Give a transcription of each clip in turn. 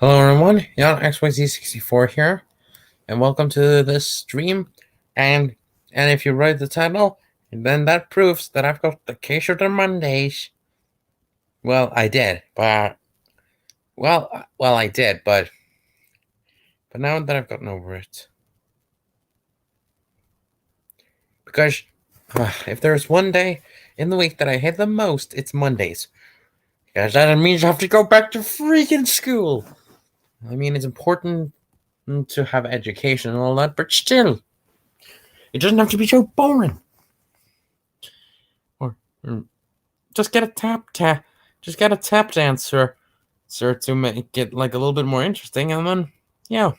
Hello everyone, Yon XYZ64 here, and welcome to this stream. And if you read the title, then that proves that I've got the K-shirt on Mondays. Well, I did, but I did, but now that I've gotten over it, because if there's one day in the week that I hate the most, it's Mondays, because that means I have to go back to freaking school. I mean, it's important to have education and all that, but still, it doesn't have to be so boring. Or just get a just get a tap dancer, sir, to make it like a little bit more interesting, and then yeah.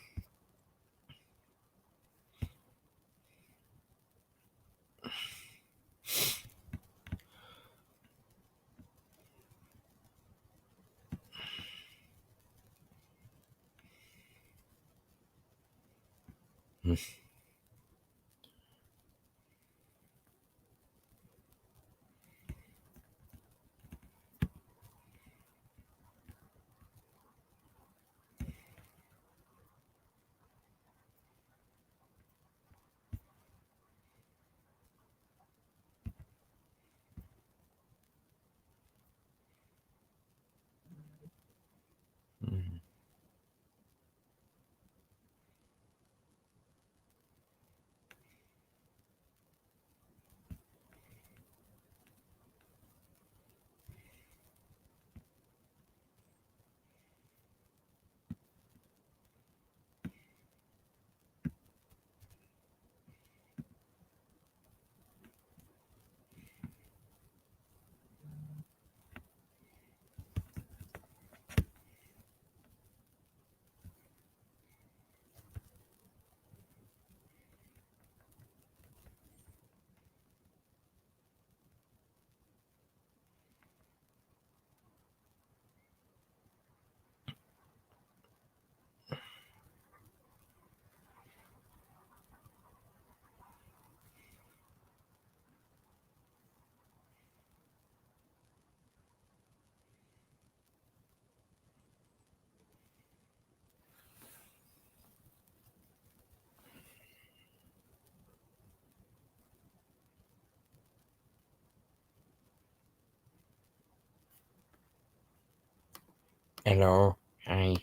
Hello, hi.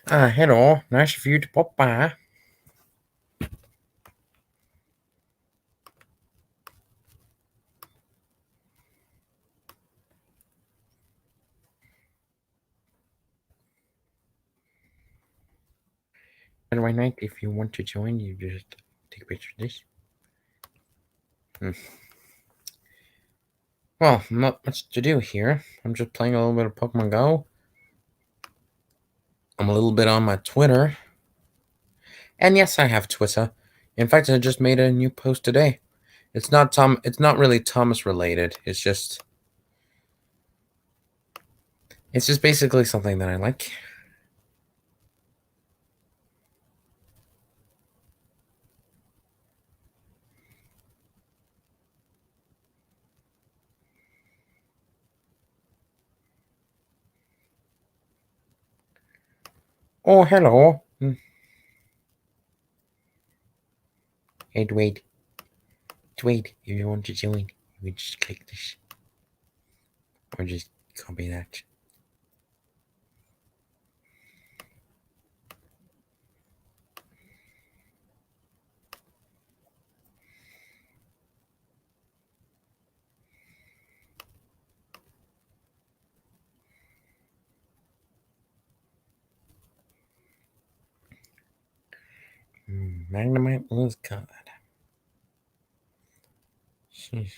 Hello, nice of you to pop by. And why not? If you want to join, you just take a picture of this. Well, not much to do here. I'm just playing a little bit of Pokemon Go. I'm a little bit on my Twitter. And yes, I have Twitter. In fact, I just made a new post today. It's not really Thomas related. It's just basically something that I like. Oh, hello. Hey, wait. If you want to join, you just click this. Or just copy that. Magnemite was God. Sheesh.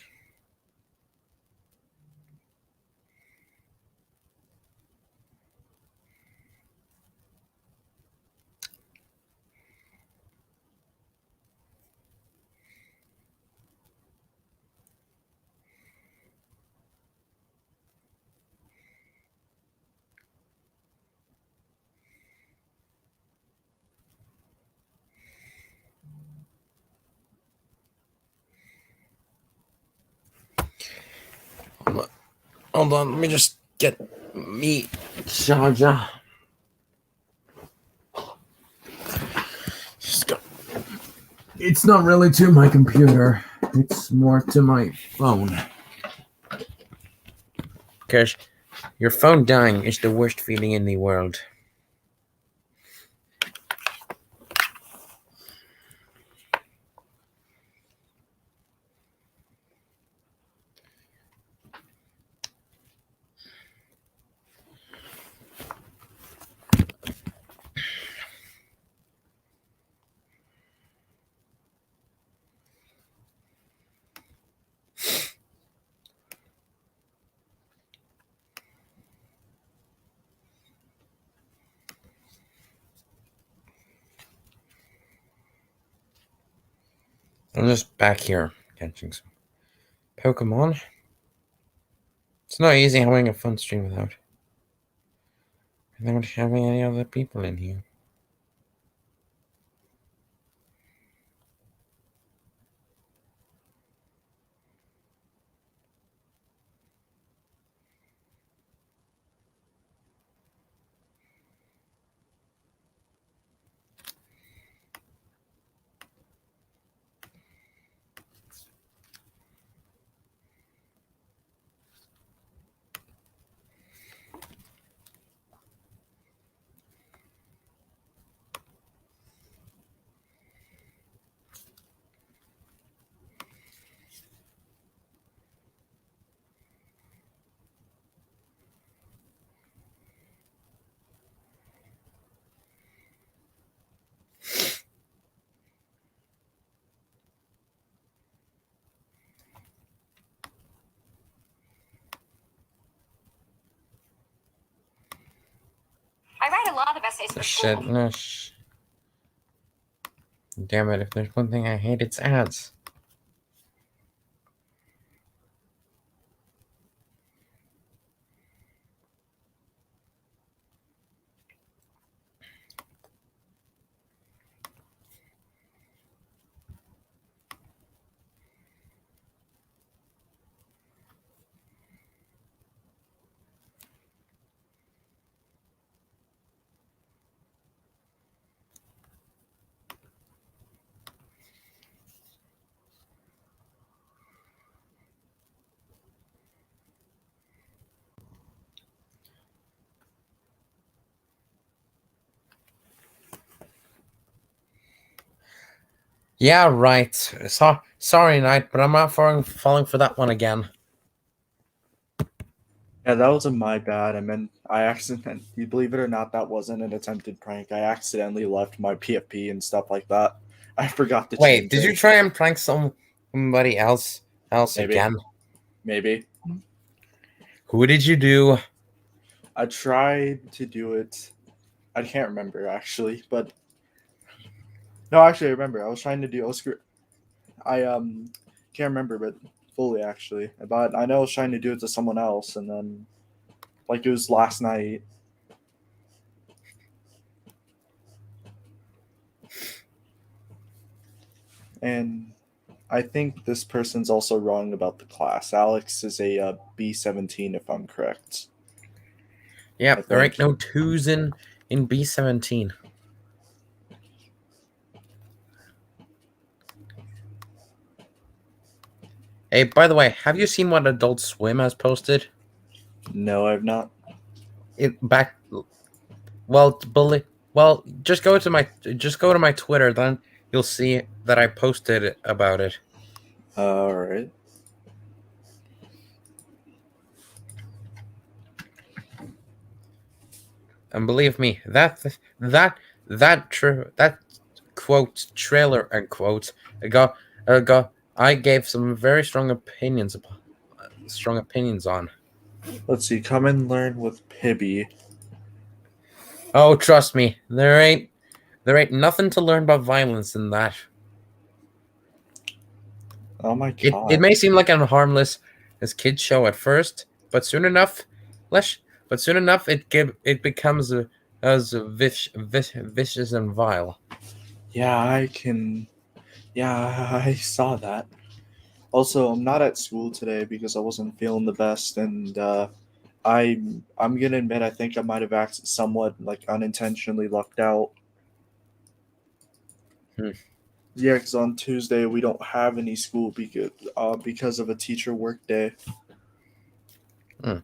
Hold on, let me just get me charger. Just go. It's not really to my computer. It's more to my phone. Because your phone dying is the worst feeling in the world. I'm just back here catching some Pokemon. It's not easy having a fun stream without having any other people in here. I write a lot of essays for school. No, damn it, if there's one thing I hate, it's ads. Yeah, right. Sorry, Knight, but I'm not falling for that one again. Yeah, that wasn't my bad. I mean, I accidentally, believe it or not, that wasn't an attempted prank. I accidentally left my PFP and stuff like that. I forgot to change Wait, did it. you try and prank somebody else Maybe. again? Maybe. Who did you do? I tried to do it. I can't remember actually, but no, actually, I remember. I was trying to do Oscar. I can't remember, but fully actually. But I know I was trying to do it to someone else, and then like it was last night. And I think this person's also wrong about the class. Alex is a B17, if I'm correct. Yep, there ain't no twos in in B17. Hey, by the way, have you seen what Adult Swim has posted? No, I've not. Well, just go to my Twitter, then you'll see that I posted about it. All right. And believe me, that quote trailer unquote I gave some very strong opinions on. Let's see. Come and learn with Pibby. Oh, trust me, there ain't nothing to learn about violence in that. Oh my It god. may seem like a harmless as kids show at first, but soon enough, it becomes vicious and vile. Yeah, I can. Yeah, I saw that. Also, I'm not at school today because I wasn't feeling the best, and I'm gonna admit I think I might have acted somewhat like unintentionally lucked out. Hmm. Yeah, because on Tuesday we don't have any school because of a teacher work day. Hmm.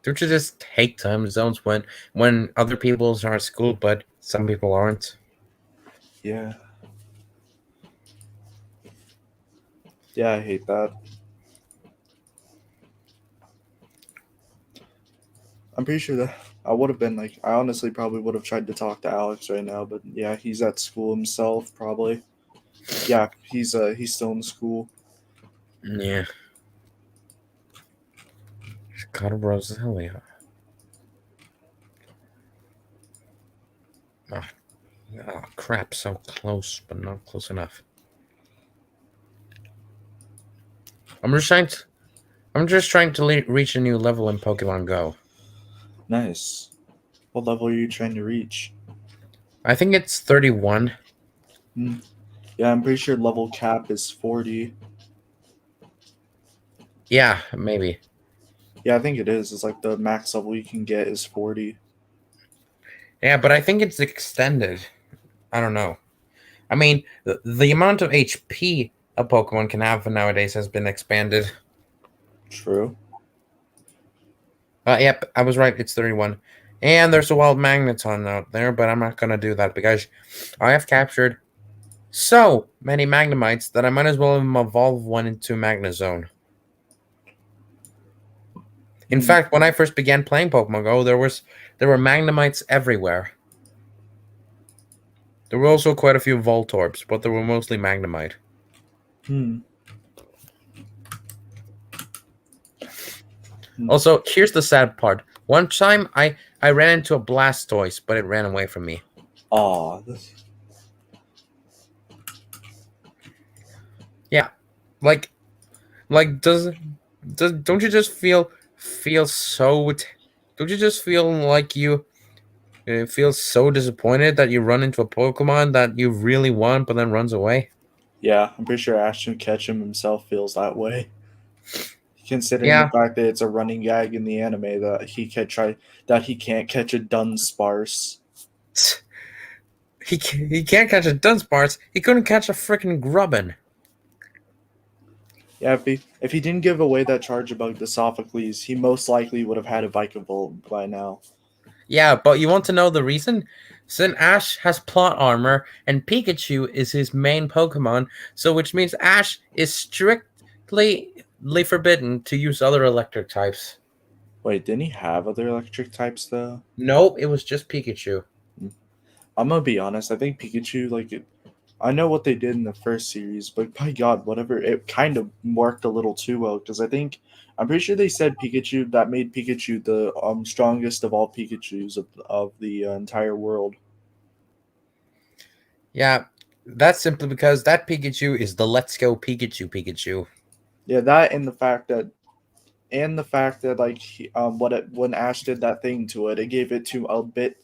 Don't you just hate time zones when other people are at school, but some people aren't? Yeah. Yeah, I hate that. I'm pretty sure that I would have been like I honestly probably would have tried to talk to Alex right now, but yeah, he's at school himself probably. Yeah, he's still in school. Yeah. God, Rosalia. Oh, oh, crap! So close, but not close enough. I'm just trying to. I'm just trying to reach a new level in Pokemon Go. Nice. What level are you trying to reach? I think it's 31. Hmm. Yeah, I'm pretty sure level cap is 40. Yeah, maybe. Yeah, I think it is. It's like the max level you can get is 40. Yeah, but I think it's extended. I don't know. I mean, the amount of HP a Pokemon can have nowadays has been expanded. True. Yep, I was right. It's 31. And there's a wild magneton out there, but I'm not going to do that because I have captured so many Magnemites that I might as well evolve one into Magnezone. In Hmm. fact, when I first began playing Pokemon Go, there were Magnemites everywhere. There were also quite a few Voltorbs, but they were mostly Magnemite. Hmm. Hmm. Also, here's the sad part. One time, I ran into a Blastoise, but it ran away from me. Aw. Yeah, like does don't you just feel so? Don't you just feel like you feel so disappointed that you run into a Pokemon that you really want, but then runs away? Yeah, I'm pretty sure Ashton Ketchum himself feels that way. Considering the Yeah, fact that it's a running gag in the anime that he can't catch a Dunsparce. he can't catch a Dunsparce. He couldn't catch a freaking Grubbin. Yeah, if he didn't give away that charge about the Sophocles, he most likely would have had a Vikavolt by now. Yeah, but you want to know the reason? Since Ash has plot armor and Pikachu is his main Pokemon, so which means Ash is strictly forbidden to use other electric types. Wait, didn't he have other electric types though? Nope, it was just Pikachu. I'm gonna be honest. I think Pikachu, I know what they did in the first series, but by God, whatever, it kind of worked a little too well because I'm pretty sure they said Pikachu that made Pikachu the strongest of all Pikachu's of the entire world. Yeah, that's simply because that Pikachu is the Let's Go Pikachu. Yeah, that and the fact that when Ash did that thing to it, it gave it to a bit.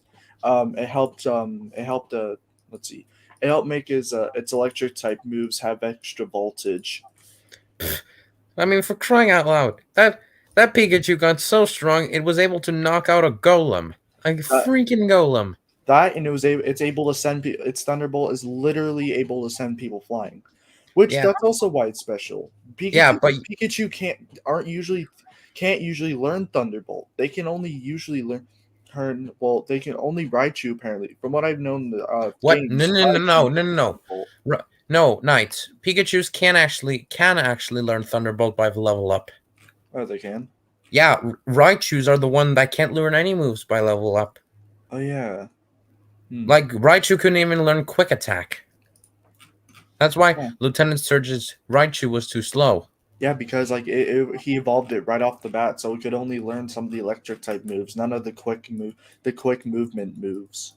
It helped. Let's see. It helped make its electric type moves have extra voltage. I mean, for crying out loud, that Pikachu got so strong it was able to knock out a golem, a That, freaking golem. that and it's able to send its Thunderbolt is literally able to send people flying, which Yeah, that's also why it's special. yeah, but Pikachu can't usually learn Thunderbolt. They can only usually learn. Well, they can only Raichu apparently. From what I've known, the what? No, games no, no, Raichu no, no, no, learns no. Thunderbolt. No, Knight. Pikachu's can actually learn Thunderbolt by level up. Oh, they can. Yeah, Raichu's are the one that can't learn any moves by level up. Oh yeah. Like Raichu couldn't even learn Quick Attack. That's why Yeah. Lieutenant Surge's Raichu was too slow. Yeah, because like he evolved it right off the bat, so it could only learn some of the electric type moves, none of the quick movement moves.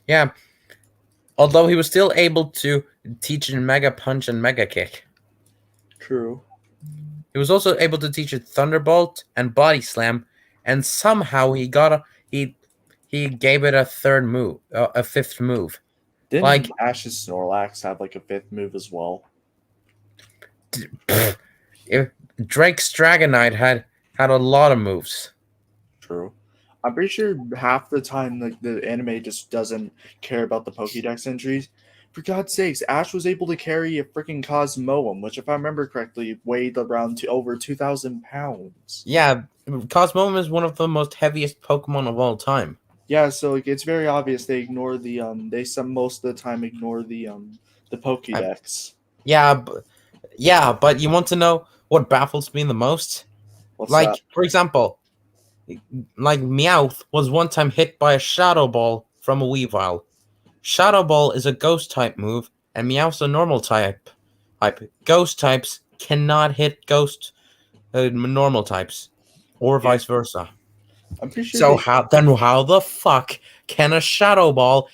Yeah, although he was still able to teach it Mega Punch and Mega Kick. True. He was also able to teach it Thunderbolt and Body Slam, and somehow he gave it a fifth move. Didn't Like Ash's Snorlax have like a fifth move as well? if Drake's Dragonite had a lot of moves. True. I'm pretty sure half the time like the anime just doesn't care about the Pokédex entries. For God's sakes, Ash was able to carry a freaking Cosmoem, which, if I remember correctly, weighed around over 2,000 pounds. Yeah, Cosmoem is one of the most heaviest Pokemon of all time. Yeah, so like, it's very obvious they ignore the most of the time ignore the Pokédex. Yeah, but you want to know what baffles me the most? What's Like, that? for example, like Meowth was one time hit by a Shadow Ball from a Weavile. Shadow Ball is a Ghost type move, and Meowth's a normal type. Ghost types cannot hit normal types, or vice versa. I'm pretty sure. So how the fuck can a Shadow Ball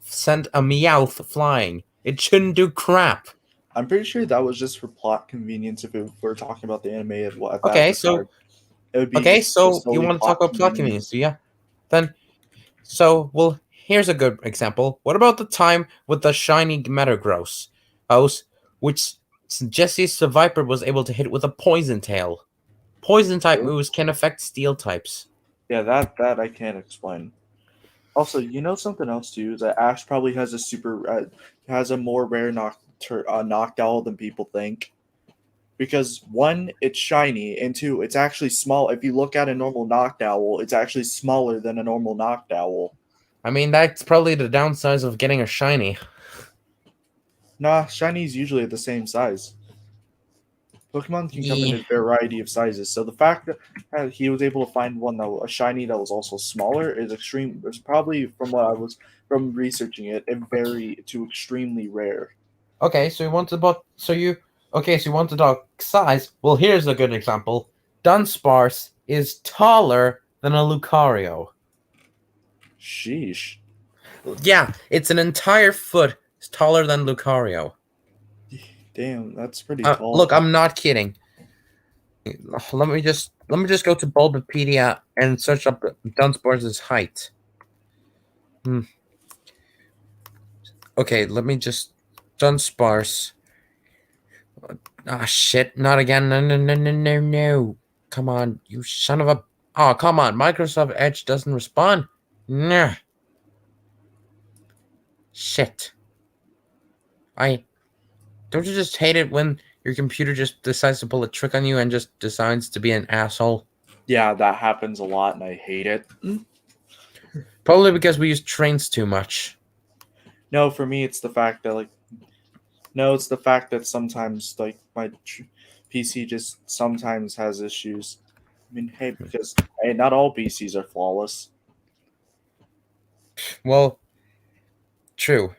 send a Meowth flying? It shouldn't do crap. I'm pretty sure that was just for plot convenience. If we're talking about the anime at that Okay, so regard. It would be okay, just so you solely want to talk about plot convenience. convenience, yeah? Then, well, here's a good example. What about the time with the shiny Metagross, which Jesse's Viper was able to hit with a Poison Tail? Poison type True. moves can affect Steel types. Yeah, that I can't explain. Also, you know something else too is that Ash probably has a more rare Noctowl than people think. Because one, it's shiny, and two, it's actually small. If you look at a normal Noctowl, it's actually smaller than a normal Noctowl. I mean, that's probably the downside of getting a shiny. Nah, shinies usually the same size. Pokemon can come in a variety of sizes, so the fact that he was able to find a shiny that was also smaller is extreme. It's probably from researching it, extremely rare. Okay, so you want to talk size. Well, here's a good example. Dunsparce is taller than a Lucario. Sheesh. Yeah, it's an entire foot taller than Lucario. Damn, that's pretty tall. Look, I'm not kidding. Let me just go to Bulbapedia and search up Dunsparce's height. Okay, let me just Dunsparce. Ah, shit! Not again! No! Come on, you son of a! Oh, come on! Microsoft Edge doesn't respond. Nah. Shit. Don't you just hate it when your computer just decides to pull a trick on you and just decides to be an asshole? Yeah, that happens a lot, and I hate it. Probably because we use trains too much. No, for me, it's the fact that sometimes my PC just sometimes has issues. I mean, because not all PCs are flawless. Well, true.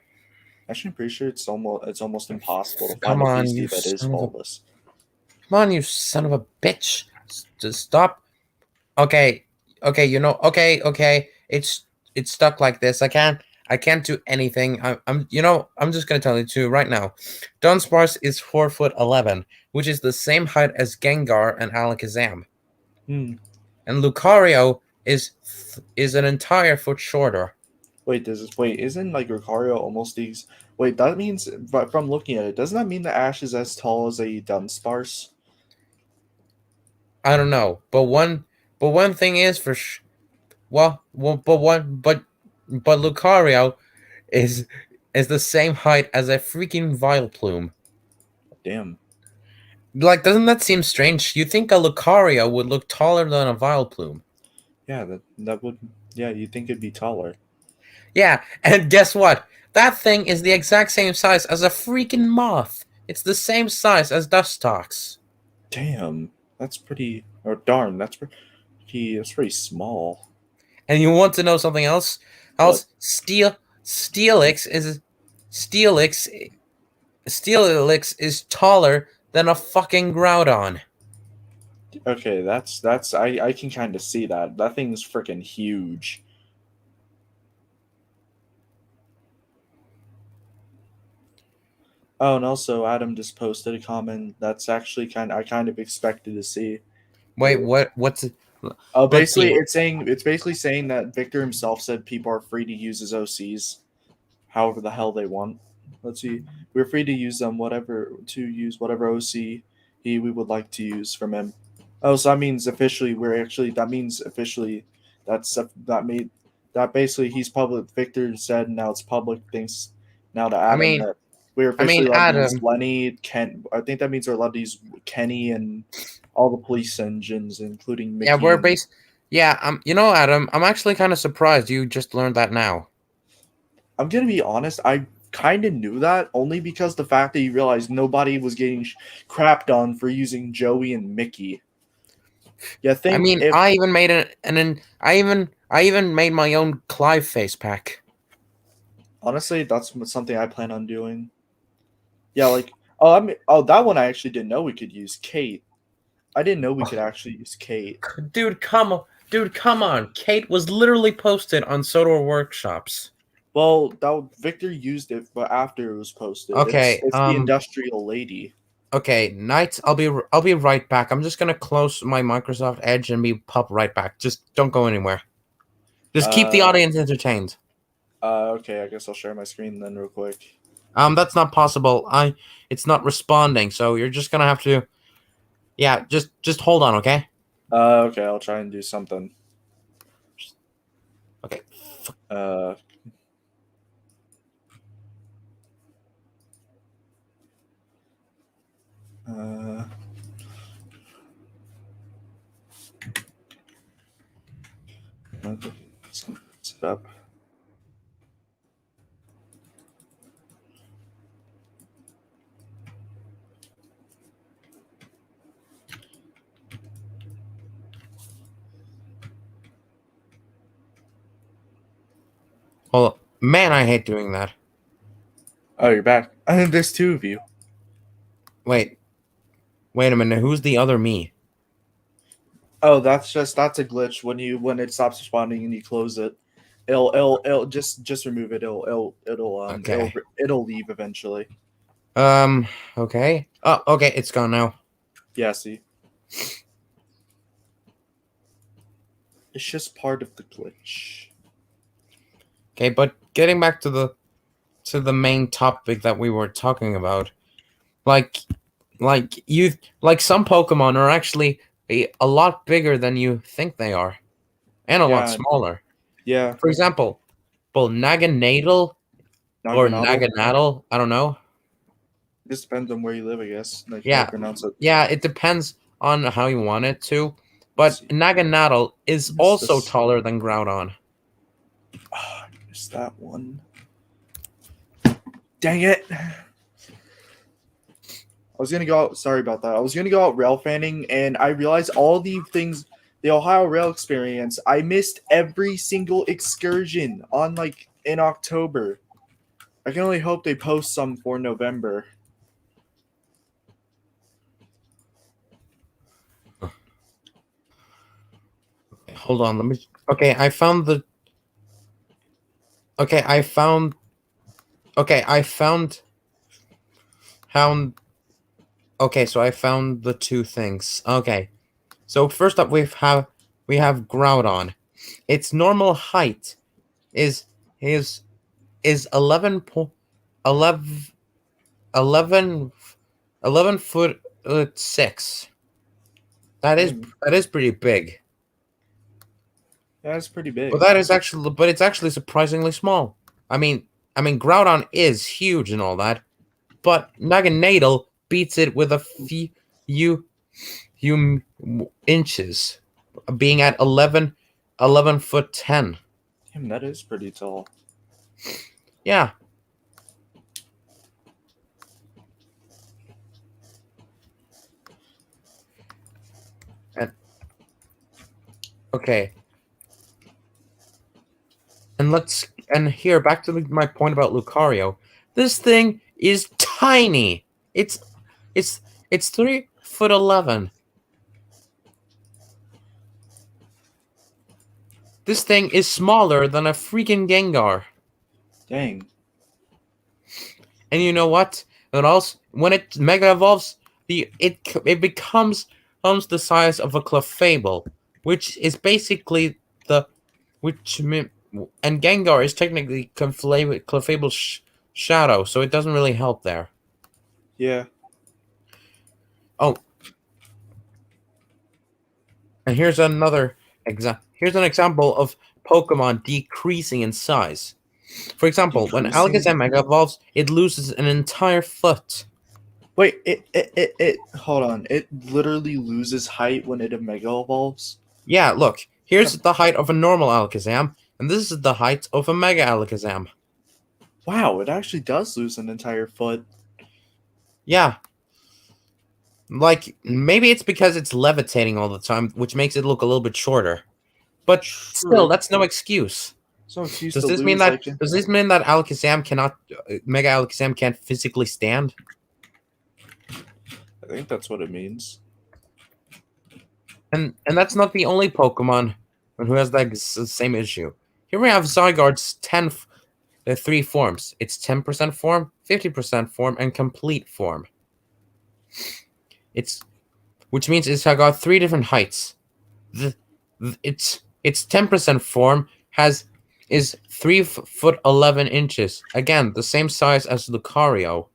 Actually, I'm pretty sure it's almost impossible to Come find a on, PC you that is son of a- flawless. Come on, you son of a bitch! Just stop. Okay. Okay. It's stuck like this. I can't do anything. I'm just gonna tell you too right now. Dunsparce is 4'11", which is the same height as Gengar and Alakazam. And Lucario is an entire foot shorter. Isn't like Lucario almost these? Wait, that means, but from looking at it, doesn't that mean that Ash is as tall as a Dunsparce? I don't know, but one thing is for but Lucario is the same height as a freaking Vileplume. Damn. Like, doesn't that seem strange? You think a Lucario would look taller than a Vileplume? Yeah, that would. Yeah, you'd think it'd be taller. Yeah, and guess what? That thing is the exact same size as a freaking moth. It's the same size as Dustox. Damn, that's pretty. Or darn, that's pretty. That's pretty small. And you want to know something else? What? Steelix is Steelix Steelix is taller than a fucking Groudon. Okay, that's. I can kind of see that. That thing's freaking huge. Oh, and also Adam just posted a comment that's actually I kind of expected to see. Wait, what? What's it? Oh, Let's see. basically it's basically saying that Victor himself said people are free to use his OCs however the hell they want. Let's see. We're free to use them whatever OC we would like to use from him. Oh, so that means officially that's that basically he's public. Victor said now it's public things now to I Adam mean, that we're officially allowed to use Adam. Lenny, Ken. I think that means we're allowed to use Kenny and all the police engines, including Yeah, Mickey. we're base. Yeah, you know, Adam, I'm actually kind of surprised you just learned that now. I'm gonna be honest. I kind of knew that only because the fact that you realized nobody was getting crapped on for using Joey and Mickey. Yeah, I think mean, if I even made I even made my own Clive face pack. honestly, that's something I plan on doing. Yeah, like that one I actually didn't know we could use Kate. I didn't know we could actually use Kate. Dude, come on. Kate was literally posted on Sodor Workshops. Well, Victor used it, but after it was posted, Okay, it's the industrial lady. Okay, Knights, I'll be right back. I'm just gonna close my Microsoft Edge and pop right back. Just don't go anywhere. Just keep the audience entertained. Okay, I guess I'll share my screen then real quick. That's not possible. It's not responding, so you're just gonna have to. Yeah, just hold on, okay? Okay, I'll try and do something. Okay. Uh. Set up. Hold on. Man, I hate doing that. Oh, you're back. There's two of you. Wait a minute. Who's the other me? Oh, that's a glitch when it stops responding and you close it. It'll just remove it. Okay. It'll leave eventually. Okay. Oh, okay. It's gone now. Yeah. See. It's just part of the glitch. Okay, but getting back to the main topic that we were talking about, like some Pokemon are actually a lot bigger than you think they are, and a lot smaller. Yeah. For example, Naganadel or Naganadel, I don't know. It just depends on where you live, I guess. Like Yeah. how to pronounce it. Yeah, it depends on how you want it to. But Naganadel is also taller than Groudon. Oh, I missed that one. Dang it. I was gonna go out. Sorry about that. I was gonna go out rail fanning, and I realized all the things, the Ohio Rail Experience. I missed every single excursion on in October. I can only hope they post some for November. Hold on, let me. Okay, I found the. Okay, I found. Okay, I found. Okay, so I found the two things. Okay, so first up we have Groudon. Its normal height is 11 11 11 11 foot 6. That is Dang. that is pretty big. That's pretty big. But it's actually surprisingly small. I mean, Groudon is huge and all that, but Naganadel beats it with a few inches, being at 11 foot 10. Damn, that is pretty tall. Yeah. And, okay. And here back to my point about Lucario. This thing is tiny. It's 3'11". This thing is smaller than a freaking Gengar. Dang. And you know what? And also, when it mega evolves, it becomes the size of a Clefable, which is basically and Gengar is technically Clefable's shadow, so it doesn't really help there. Yeah. Oh, and here's another Here's an example of Pokemon decreasing in size. For example, when Decreasing? Alakazam Mega evolves, it loses an entire foot. Wait, hold on. It literally loses height when it mega evolves? Yeah, look. Here's the height of a normal Alakazam, and this is the height of a Mega Alakazam. Wow, it actually does lose an entire foot. Yeah. Like, maybe it's because it's levitating all the time, which makes it look a little bit shorter. But still, that's no excuse. So it's used Does to this lose, mean that like, does this mean that Alakazam cannot Mega Alakazam can't physically stand? I think that's what it means. And that's not the only Pokemon who has that same issue. Here we have Zygarde's 3 forms. It's 10% form, 50% form, and complete form. Which means it's got 3 different heights. Its 10% form is 3'11". Again, the same size as Lucario.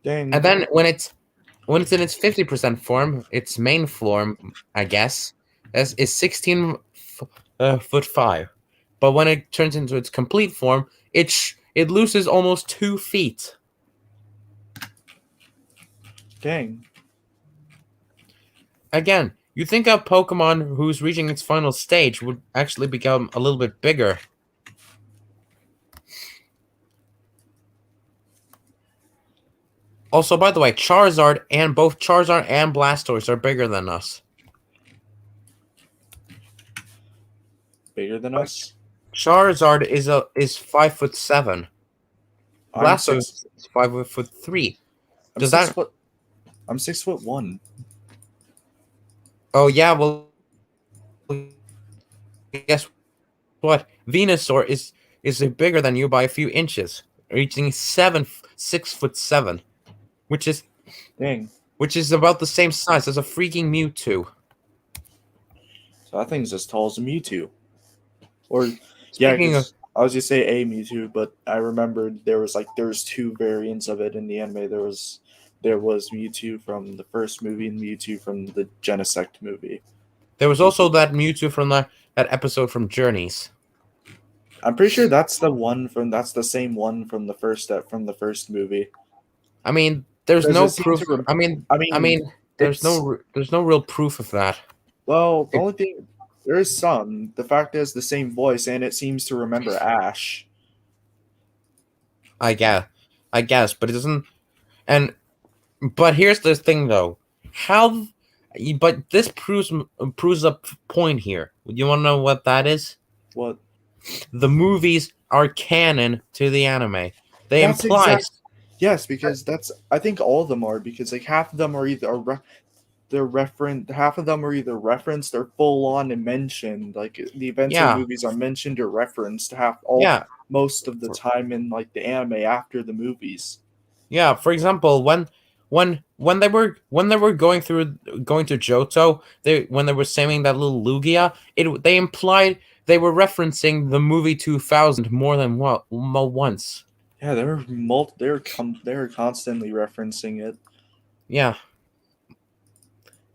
Dang. And then when it's in its 50% form, its main form, I guess, is 16 foot 5. But when it turns into its complete form, it loses almost 2 feet. Dang. Again, you think a Pokemon who's reaching its final stage would actually become a little bit bigger. Also, by the way, both Charizard and Blastoise are bigger than us. Bigger than us? Charizard is 5'7". Blastoise is 5'3". Does that? I'm 6'1". Oh yeah, well, guess what? Venusaur is bigger than you by a few inches, reaching 6'7", which is Dang. about the same size as a freaking Mewtwo. So that thing's as tall as a Mewtwo. Or, yeah, Speaking of, because I was going to say a Mewtwo, but I remembered there was 2 variants of it in the anime. There was Mewtwo from the first movie and Mewtwo from the Genesect movie. there was also that Mewtwo from that episode from Journeys. I'm pretty sure that's the same one from the first movie. I mean, there's no proof. There's no real proof of that. Well, the only thing there is some. The fact is the same voice, and it seems to remember Ash. I guess, but it doesn't. But here's the thing, though. But this proves a point here. You want to know what that is? What? The movies are canon to the anime. They That's imply. Yes, because I think all of them are, because half of them are either half of them are either referenced or full on and mentioned. Like the events of the movies are mentioned or referenced most of the time in the anime after the movies. Yeah, for example, when they were going to Johto, when they were saving that little Lugia, they implied they were referencing the movie 2000 more than once. Yeah, they were constantly referencing it. Yeah.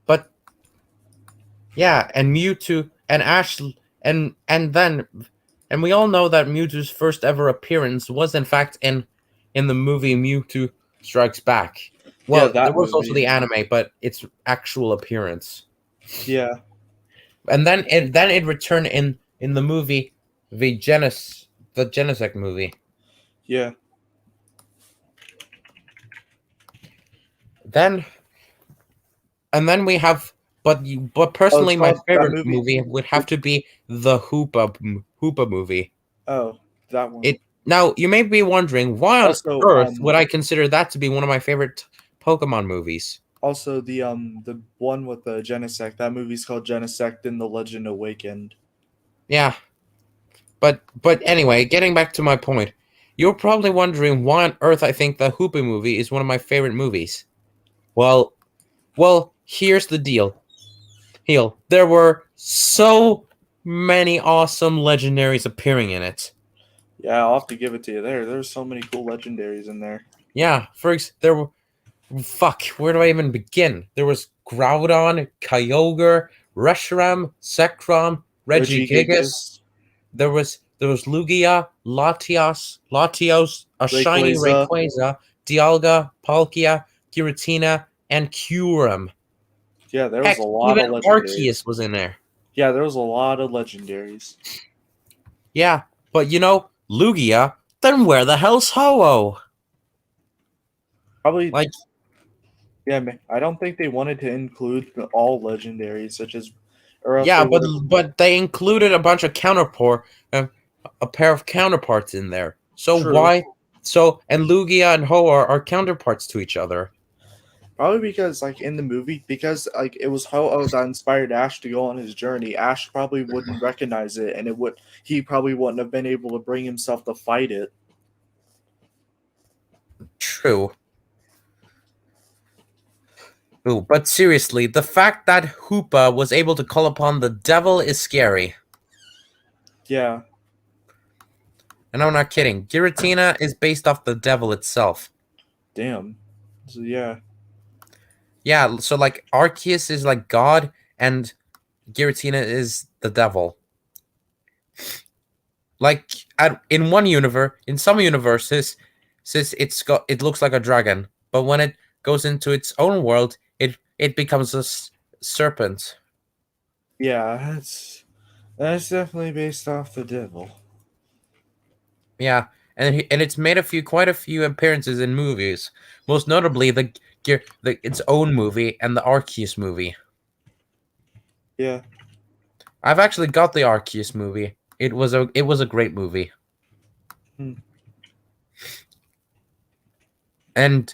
But Yeah, and Mewtwo and Ash and then and we all know that Mewtwo's first ever appearance was in fact in the movie Mewtwo Strikes Back. Yeah, Well, there that was also movie. the anime, but its actual appearance. Yeah, And then it returned in the movie the Genesect movie. yeah. Then and then we have but Oh, it's personally my called that favorite movie. movie would have to be the Hoopa movie. Oh, that one. It now you may be wondering why on Also, earth would I consider that to be one of my favorite Pokemon movies? also the one with the Genesect. That movie's called Genesect and the Legend Awakened. Yeah, but anyway, getting back to my point, you're probably wondering why on earth I think the Hoopa movie is one of my favorite movies. Well, here's the deal. There were so many awesome legendaries appearing in it. Yeah, I'll have to give it to you. There's so many cool legendaries in there. Yeah, there were fuck, where do I even begin? There was Groudon, Kyogre, Reshiram, Zekrom, Regigigas. Regigigas, There was Lugia, Latios, a shiny Rayquaza. Rayquaza, Dialga, Palkia, Giratina, and Kyurem. Yeah, there was Heck, a lot even of legendaries. Arceus was in there. Yeah, there was a lot of legendaries. Yeah, but Lugia, then where the hell's Ho-Oh? Probably, Like, yeah, I don't think they wanted to include all legendaries, such as, or else yeah, they would have. but they included a bunch of a pair of counterparts in there. So True. why? So and Lugia and Ho are counterparts to each other. Probably because, like, in the movie, because like it was Ho-Oh that inspired Ash to go on his journey. Ash probably wouldn't recognize it, and he probably wouldn't have been able to bring himself to fight it. True. Ooh, but seriously, the fact that Hoopa was able to call upon the devil is scary. Yeah, And I'm not kidding. Giratina is based off the devil itself. damn. So yeah, Yeah, so like Arceus is like God and Giratina is the devil. Like in some universes, since it looks like a dragon, but when it goes into its own world, it becomes a serpent. yeah. That's definitely based off the devil. Yeah, and it's made quite a few appearances in movies, most notably its own movie and the Arceus movie. Yeah. I've actually got the Arceus movie. It was a great movie. Hmm. And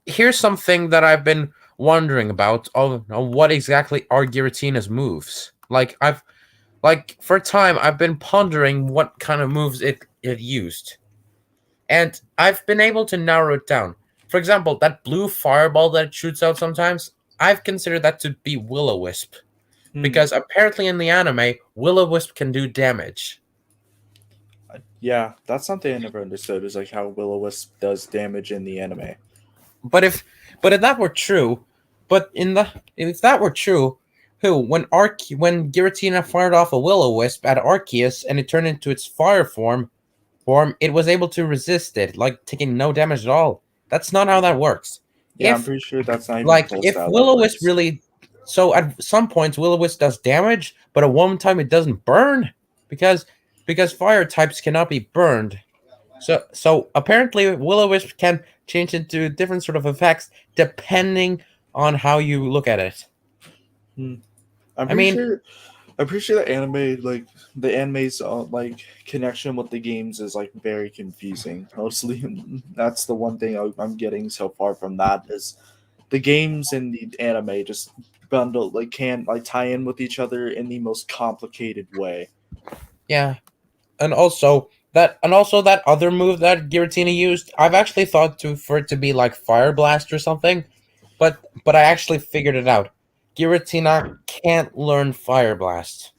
here's something that I've been wondering about on what exactly are Giratina's moves. For a time I've been pondering what kind of moves it used. And I've been able to narrow it down. For example, that blue fireball that it shoots out sometimes, I've considered that to be Will-O-Wisp. Hmm. Because apparently in the anime, Will-O-Wisp can do damage. Yeah, that's something I never understood. Is like how Will-O-Wisp does damage in the anime. But if that were true, if that were true, when Giratina fired off a Will-O-Wisp at Arceus and it turned into its fire form, it was able to resist it, like taking no damage at all. That's not how that works. Yeah, I'm If pretty sure that's not even close to how that Will-O-Wisp works. really, so at some points Will-O-Wisp does damage, but at one time it doesn't burn because fire types cannot be burned. So apparently Will-O-Wisp can change into different sort of effects depending on how you look at it. I'm I pretty mean, sure. I'm pretty sure the anime's like connection with the games is like very confusing. Mostly, that's the one thing I'm getting so far from that is the games and the anime just bundle can't tie in with each other in the most complicated way. yeah, and also that other move that Giratina used, I've actually thought for it to be like Fire Blast or something, but I actually figured it out. Giratina can't learn Fire Blast,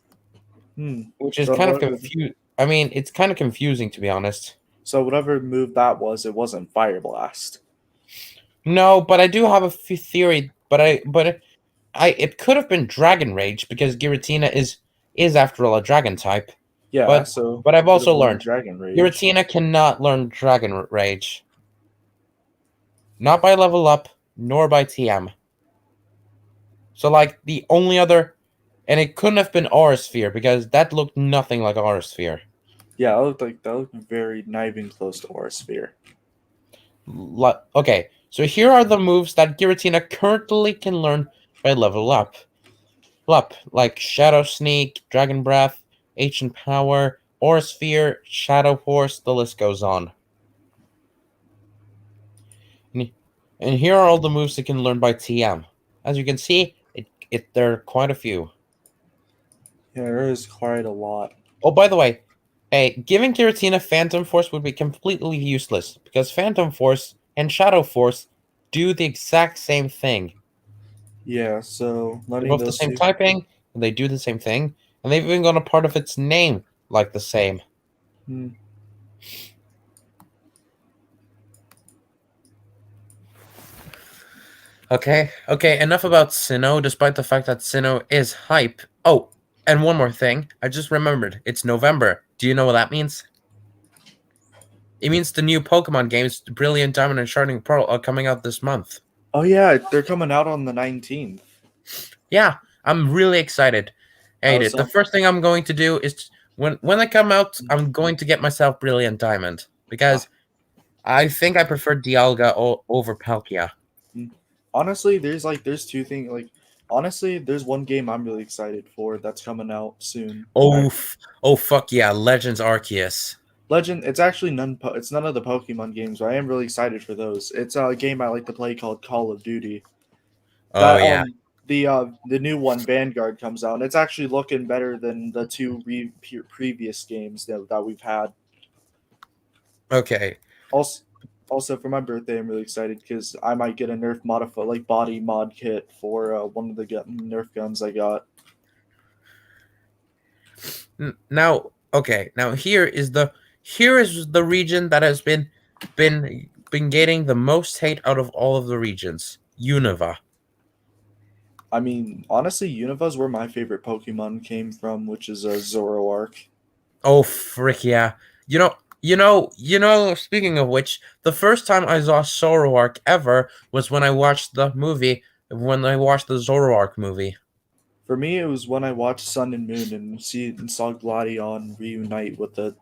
which is So kind of what? confused. I mean, it's kind of confusing to be honest. So whatever move that was, it wasn't Fire Blast. No, but I do have a theory. But it could have been Dragon Rage because Giratina is after all a dragon type. Yeah, But so but I've could have also learned learned Dragon Rage. Giratina cannot learn Dragon Rage. Not by level up, nor by TM. So like the only other, and it couldn't have been Aura Sphere because that looked nothing like Aura Sphere. Yeah, that looked very not even close to Aura Sphere. Okay, so here are the moves that Giratina currently can learn by level up. Like Shadow Sneak, Dragon Breath, Ancient Power, Aura Sphere, Shadow Horse, the list goes on. And here are all the moves it can learn by TM. As you can see, there are quite a few. Yeah, there is quite a lot. Oh, by the way, giving Giratina Phantom Force would be completely useless because Phantom Force and Shadow Force do the exact same thing. Yeah, so They're letting both the those same two. typing, and they do the same thing, and they've even got a part of its name like the same. Hmm. Okay, enough about Sinnoh, despite the fact that Sinnoh is hype. Oh, and one more thing. I just remembered. It's November. Do you know what that means? It means the new Pokemon games, Brilliant Diamond and Shining Pearl, are coming out this month. Oh yeah, they're coming out on the 19th. Yeah, I'm really excited. Hey, So the first thing I'm going to do is when they come out, I'm going to get myself Brilliant Diamond because I think I prefer Dialga over Palkia. honestly, there's two things honestly, there's one game I'm really excited for that's coming out soon. Oh fuck yeah, Legends Arceus. Legend, it's actually it's none of the Pokemon games, but I am really excited for those. It's a game I like to play called Call of Duty. Oh That yeah. the new one Vanguard comes out, and it's actually looking better than the two previous games that we've had. Okay. Also, also for my birthday, I'm really excited because I might get a Nerf body mod kit for one of the Nerf guns I got. Now, okay. Now here is the region that has been getting the most hate out of all of the regions. Unova. I mean, honestly, Univa's where my favorite Pokemon came from, which is a Zoroark. Oh frick yeah. Speaking of which, the first time I saw Zoroark ever was when I watched the Zoroark movie For me, it was when I watched Sun and Moon and saw Gladion reunite with the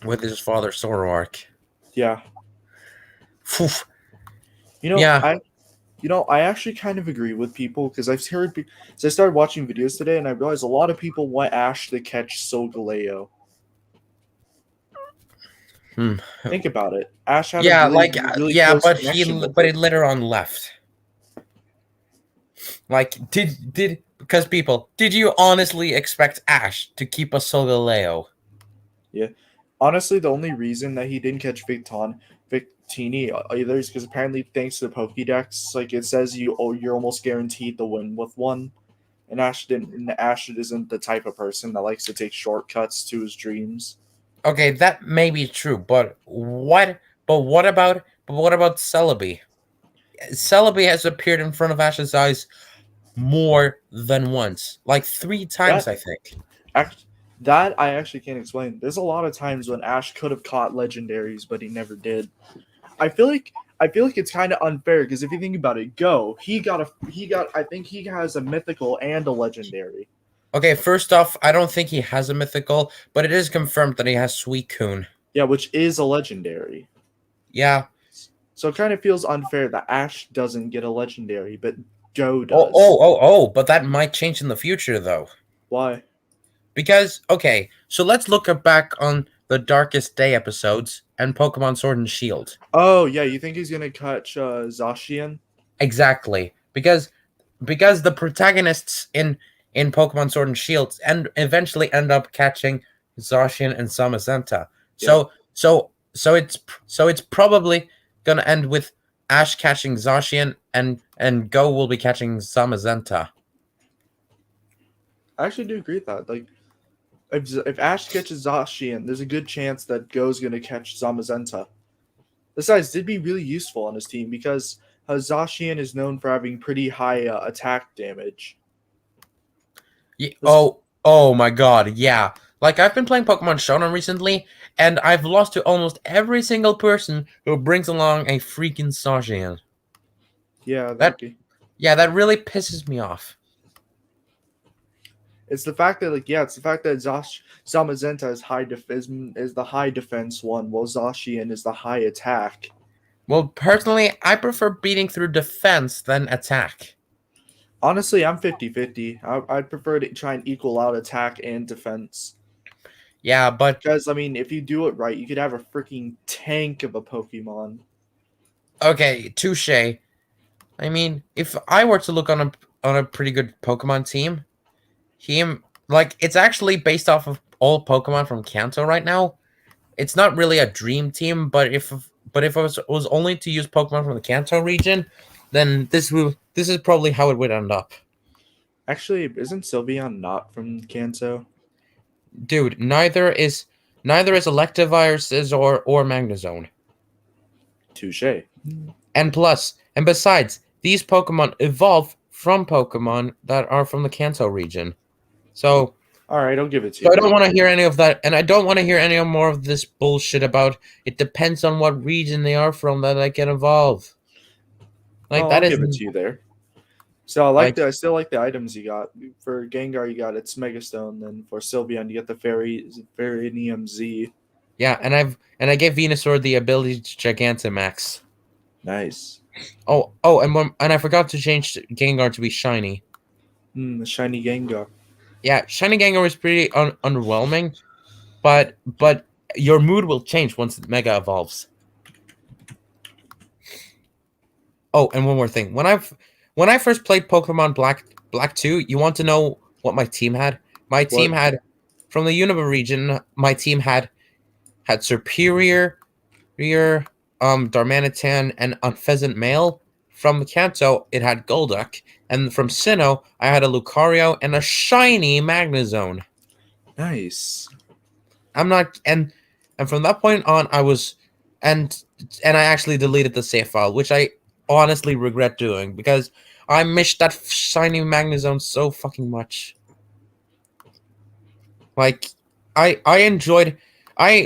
with his father Zoroark. yeah. Phew. You know, Yeah. I actually kind of agree with people because I've heard. So I started watching videos today, and I realized a lot of people want Ash to catch Solgaleo. Hmm. Think about it. Ash had a Yeah, really, like really yeah, close but connection with it it. later on left. Like because people, did you honestly expect Ash to keep a Solgaleo? Yeah. Honestly, the only reason that he didn't catch Victini either is because apparently, thanks to the Pokédex, like it says you're almost guaranteed to win with one. And Ash didn't. And Ash isn't the type of person that likes to take shortcuts to his dreams. Okay, that may be true, but what about Celebi? Celebi has appeared in front of Ash's eyes more than once, like 3 times, That I think. act that I actually can't explain. There's a lot of times when Ash could have caught legendaries, but he never did. I feel like it's kind of unfair because if you think about it, I think he has a mythical and a legendary. Okay, first off, I don't think he has a mythical, but it is confirmed that he has Suicune. Yeah, which is a legendary. Yeah. So it kind of feels unfair that Ash doesn't get a legendary, but Joe Oh, does. oh, oh, oh, but that might change in the future, though. Why? Because, okay, so let's look back on the Darkest Day episodes and Pokemon Sword and Shield. Oh yeah, you think he's gonna catch Zacian? Exactly. Because the protagonists in Pokemon Sword and Shield and eventually end up catching Zacian and Zamazenta. Yeah. So it's probably gonna end with Ash catching Zacian and Go will be catching Zamazenta. I actually do agree with that. Like, if Ash catches Zacian, there's a good chance that Go's gonna catch Zamazenta. This guy's did be really useful on his team because Zacian is known for having pretty high attack damage. Yeah, oh my god, yeah. Like, I've been playing Pokemon Shonen recently, and I've lost to almost every single person who brings along a freaking Zacian. Yeah, that really pisses me off. it's the fact that it's the fact that Zamazenta is the high defense one, while Zacian is the high attack. Well, personally, I prefer beating through defense than attack. Honestly, I'm 50-50. I'd prefer to try and equal out attack and defense. Yeah, but Because, I mean, if you do it right, you could have a freaking tank of a Pokemon. okay, touche. I mean, if I were to look on a pretty good Pokemon team, it's actually based off of all Pokemon from Kanto right now. It's not really a dream team, but if it was only to use Pokemon from the Kanto region, then this is probably how it would end up. Actually, isn't Sylveon not from Kanto? Dude, neither is Electivirus or Magnezone. Touche. And besides, these Pokemon evolve from Pokemon that are from the Kanto region. So, all right, I'll give it to you. I don't want to hear any of that, and I don't want to hear any more of this bullshit about it depends on what region they are from that they can evolve. Like, I'll give it to you there. So I still like the items you got. For Gengar, you got its Megastone. Then for Sylveon, you get the Ferrinium Z. Yeah, and I gave Venusaur the ability to Gigantamax. Nice. Oh, and I forgot to change Gengar to be shiny. The shiny Gengar. Yeah, shiny Gengar is pretty underwhelming, but your mood will change once it Mega evolves. Oh, and one more thing. When I first played Pokemon Black 2, you want to know what my team had? My team had, from the Unova region, my team had Superior, Darmanitan, and Unpheasant Male. From Kanto, it had Golduck, and from Sinnoh, I had a Lucario and a shiny Magnezone. Nice. I'm not, and from that point on, I was, and I actually deleted the save file, which I honestly regret doing because I missed that shiny Magnezone so fucking much. Like, I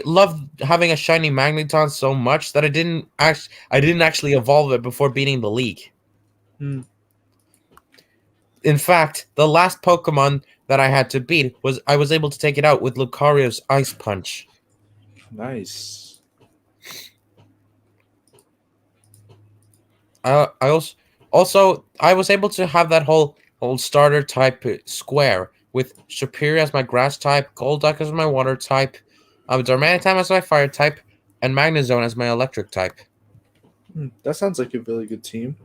loved having a shiny Magneton so much that I didn't actually evolve it before beating the league. In fact, the last Pokemon that I had to beat I was able to take it out with Lucario's Ice Punch. Nice. I was able to have that whole starter type square with Superior as my grass type, Golduck as my water type, Darmanitan as my fire type, and Magnezone as my electric type. That sounds like a really good team.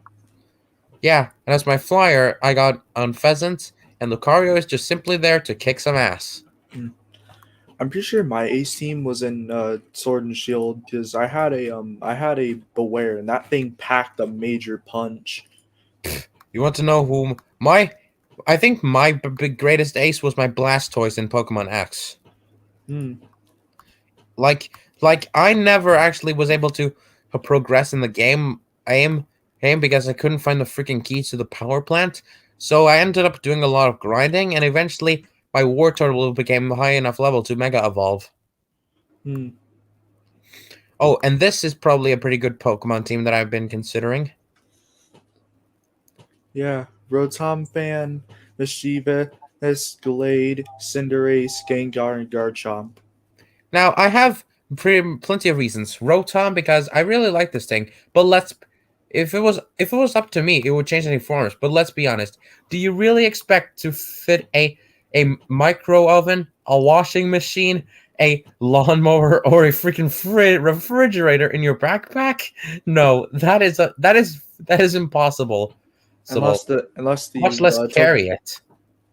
Yeah, and as my flyer, I got Unpheasant, and Lucario is just simply there to kick some ass. I'm pretty sure my ace team was in Sword and Shield because I had a Beware, and that thing packed a major punch. You want to know who I think my greatest ace was my Blastoise in Pokemon X. Like I never actually was able to progress in the game. Because I couldn't find the freaking keys to the power plant. So I ended up doing a lot of grinding, and eventually my Wartortle became high enough level to Mega Evolve. Oh, and this is probably a pretty good Pokemon team that I've been considering. Yeah, Rotom Fan, Misdreavus, Glade, Cinderace, Gengar, and Garchomp. Now, I have plenty of reasons. Rotom, because I really like this thing, but if it was up to me, it would change any forms. But let's be honest. Do you really expect to fit a micro oven, a washing machine, a lawnmower, or a freaking refrigerator in your backpack? No, that is impossible. Unless you much less carry it.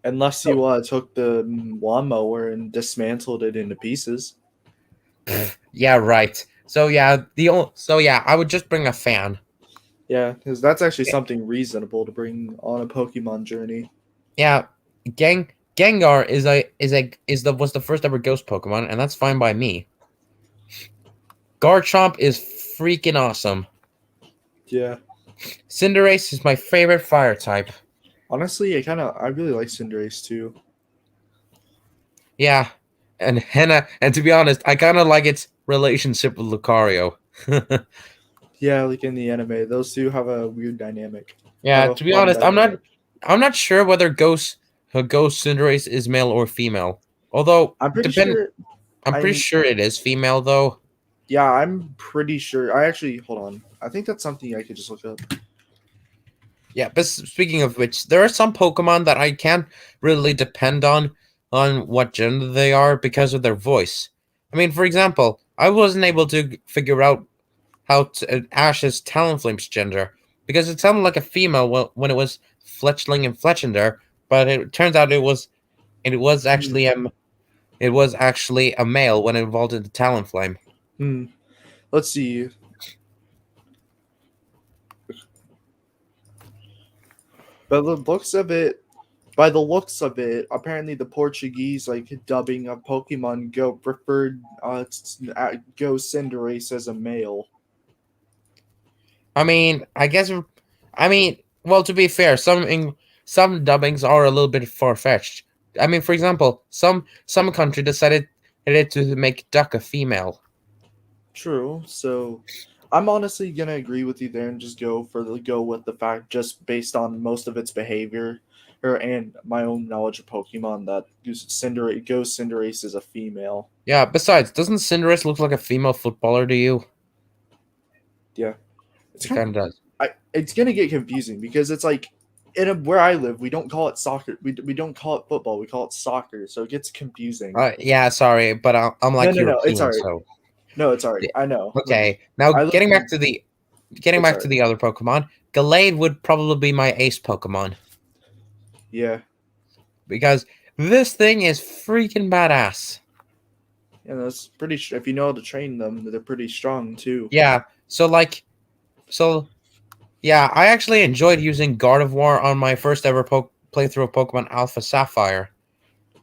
Unless you took the lawnmower and dismantled it into pieces. Yeah, right. So yeah, I would just bring a fan. Yeah, because that's actually something reasonable to bring on a Pokemon journey. Yeah, Gengar was the first ever ghost Pokemon, and that's fine by me. Garchomp is freaking awesome. Yeah. Cinderace is my favorite fire type. Honestly, I really like Cinderace too. Yeah, and Henna, and to be honest, I kind of like its relationship with Lucario. Yeah, like in the anime, those two have a weird dynamic. Have Yeah, a to be fun honest, dynamic. I'm not sure whether Ghost Cinderace is male or female. Although I'm pretty depend, sure. I'm pretty I'm sure it is female though. Yeah, I'm pretty sure. I actually hold on. I think that's something I could just look up. Yeah, but speaking of which, there are some Pokemon that I can't really depend on what gender they are because of their voice. I mean, for example, I wasn't able to figure out Ash's Talonflame's gender because it sounded like a female when it was Fletchling and Fletchinder, but it turns out it was Hmm. actually it was actually a male when it evolved into Talonflame. Hmm. Let's see. By the looks of it, apparently the Portuguese like dubbing of Pokemon Go referred Go Cinderace as a male. I mean, well, to be fair, some dubbings are a little bit far fetched. I mean, for example, some country decided to make duck a female. True. So, I'm honestly gonna agree with you there and just go with the fact just based on most of its behavior, and my own knowledge of Pokemon that Cinderace is a female. Yeah. Besides, doesn't Cinderace look like a female footballer to you? Yeah, it's It kind of kind of does. it's gonna get confusing because it's like where I live we don't call it soccer, we don't call it football, we call it soccer, so it gets confusing. Yeah. Sorry, but I'm No, like no, no, it's European, alright. so No, it's alright. yeah. I know. Like Okay. Now I live in getting it's back to alright. the other Pokemon, Gallade would probably be my ace Pokemon Yeah, because this thing is freaking badass. yeah, that's pretty. If you know how to train them, they're pretty strong too. Yeah. So yeah, I actually enjoyed using Gardevoir on my first ever playthrough of Pokemon Alpha Sapphire.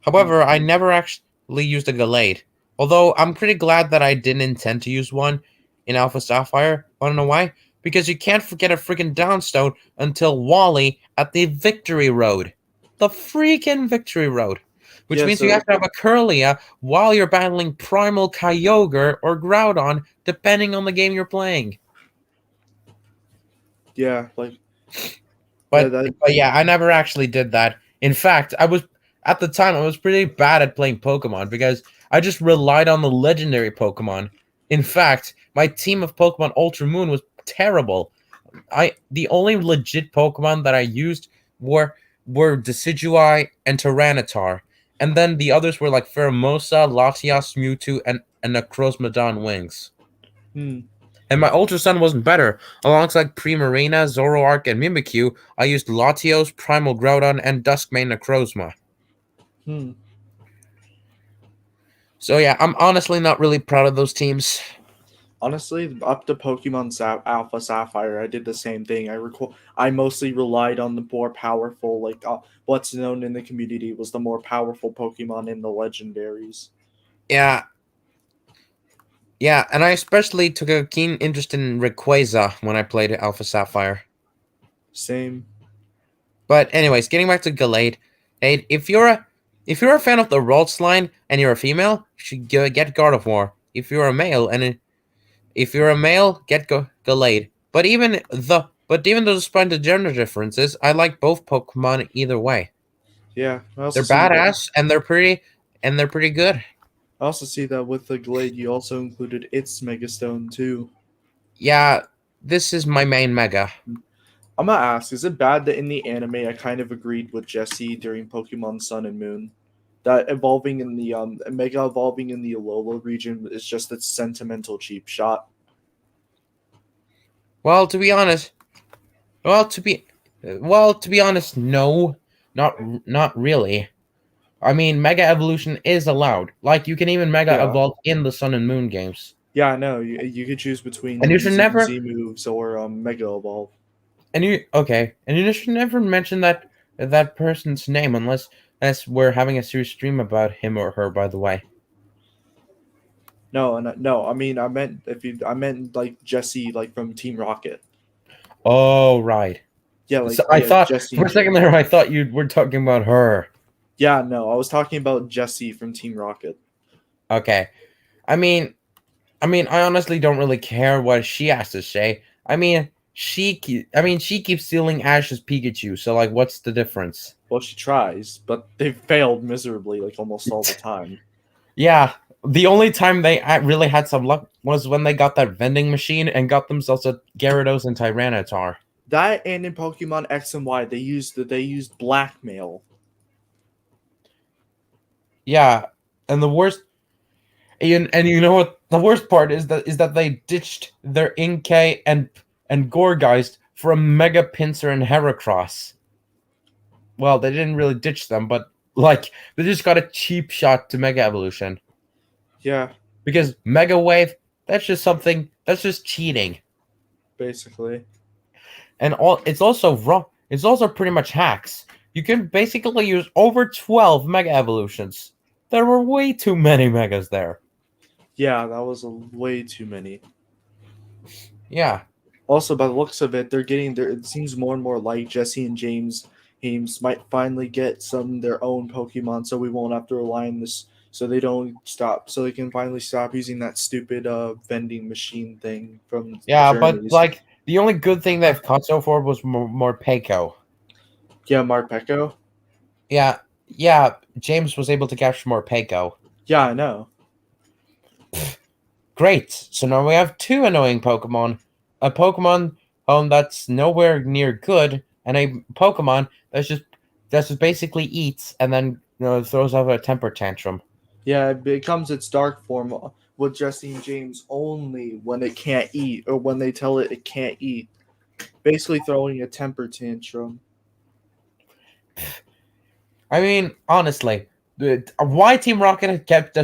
Hmm. However, I never actually used a Gallade. Although I'm pretty glad that I didn't intend to use one in Alpha Sapphire. Wanna know why? Because you can't forget a freaking Downstone until Wally at the Victory Road. The freaking Victory Road. Which Yeah, means you so have to have a Curlia while you're battling Primal Kyogre or Groudon, depending on the game you're playing. yeah, like yeah, But that but yeah, I never actually did that. In fact, I was at the time I was pretty bad at playing Pokemon because I just relied on the legendary Pokemon. In fact, my team of Pokemon Ultra Moon was terrible. The only legit Pokemon that I used were Decidueye and Tyranitar. And then the others were like Pheromosa, Latias, Mewtwo, and Necrozma Wings. hmm, And my Ultra Sun wasn't better. Alongside Primarina, Zoroark, and Mimikyu, I used Latios, Primal Groudon, and Duskmane Necrozma. hmm. So yeah, I'm honestly not really proud of those teams. Honestly, up to Alpha Sapphire, I did the same thing. I mostly relied on the more powerful, like what's known in the community was the more powerful Pokemon in the legendaries. Yeah, yeah, and I especially took a keen interest in Rayquaza when I played Alpha Sapphire. Same. But anyways, getting back to Gallade, hey, if you're a fan of the Ralts line and you're a female, you should get Gardevoir. If you're a male, get Gallade. But even though despite the gender differences, I like both Pokemon either way. Yeah, I also They're see that. badass and they're pretty good. I also see that with the Glade, you also included its Megastone too. Yeah, this is my main Mega. I'm gonna ask: is it bad that in the anime I kind of agreed with Jesse during Pokemon Sun and Moon that evolving in the Mega evolving in the Alola region is just a sentimental cheap shot? Well, to be honest, well to be honest, no, not really. I mean, Mega Evolution is allowed. Like you can even Mega Yeah, evolve in the Sun and Moon games. yeah, I know. You could choose between And you should using never Z moves or Mega Evolve. and you should never mention that person's name unless we're having a serious stream about him or her. By the way, No, and no, I mean I meant like Jesse like from Team Rocket. Oh, right. Yeah, like So I thought Jesse for and a second James. there, I thought you were talking about her. Yeah, no, I was talking about Jesse from Team Rocket. Okay. I mean, I honestly don't really care what she has to say. She keeps stealing Ash's Pikachu. So like, what's the difference? Well, she tries, but they failed miserably, like almost all the time. Yeah, the only time they really had some luck was when they got that vending machine and got themselves a Gyarados and Tyranitar. That and in Pokemon X and Y, they used blackmail. Yeah, and the worst, and you know what? The worst part is that they ditched their Inkay and Gourgeist for a Mega Pinsir and Heracross. Well, they didn't really ditch them, but like they just got a cheap shot to Mega Evolution Yeah, because Mega Wave, that's just cheating. basically. And it's also wrong. It's also pretty much hacks. You can basically use over 12 Mega Evolutions. There were way too many Megas there. Yeah, that was way too many. Yeah. Also, by the looks of it, they're getting there. It seems more and more like Jesse and James might finally get some their own Pokemon, so we won't have to rely on this. So they don't stop. So they can finally stop using that stupid vending machine thing from Yeah, but Journeys. like the only good thing they've caught so far was more Peko. Yeah, Marpeco. Yeah, yeah. James was able to capture more Peko. Yeah, I know. Great. So now we have two annoying Pokemon. A Pokemon that's nowhere near good, and a Pokemon that's just basically eats and then throws out a temper tantrum. Yeah, it becomes its dark form with Jesse and James only when it can't eat or when they tell it it can't eat. Basically, throwing a temper tantrum. I mean, honestly, why Team Rocket kept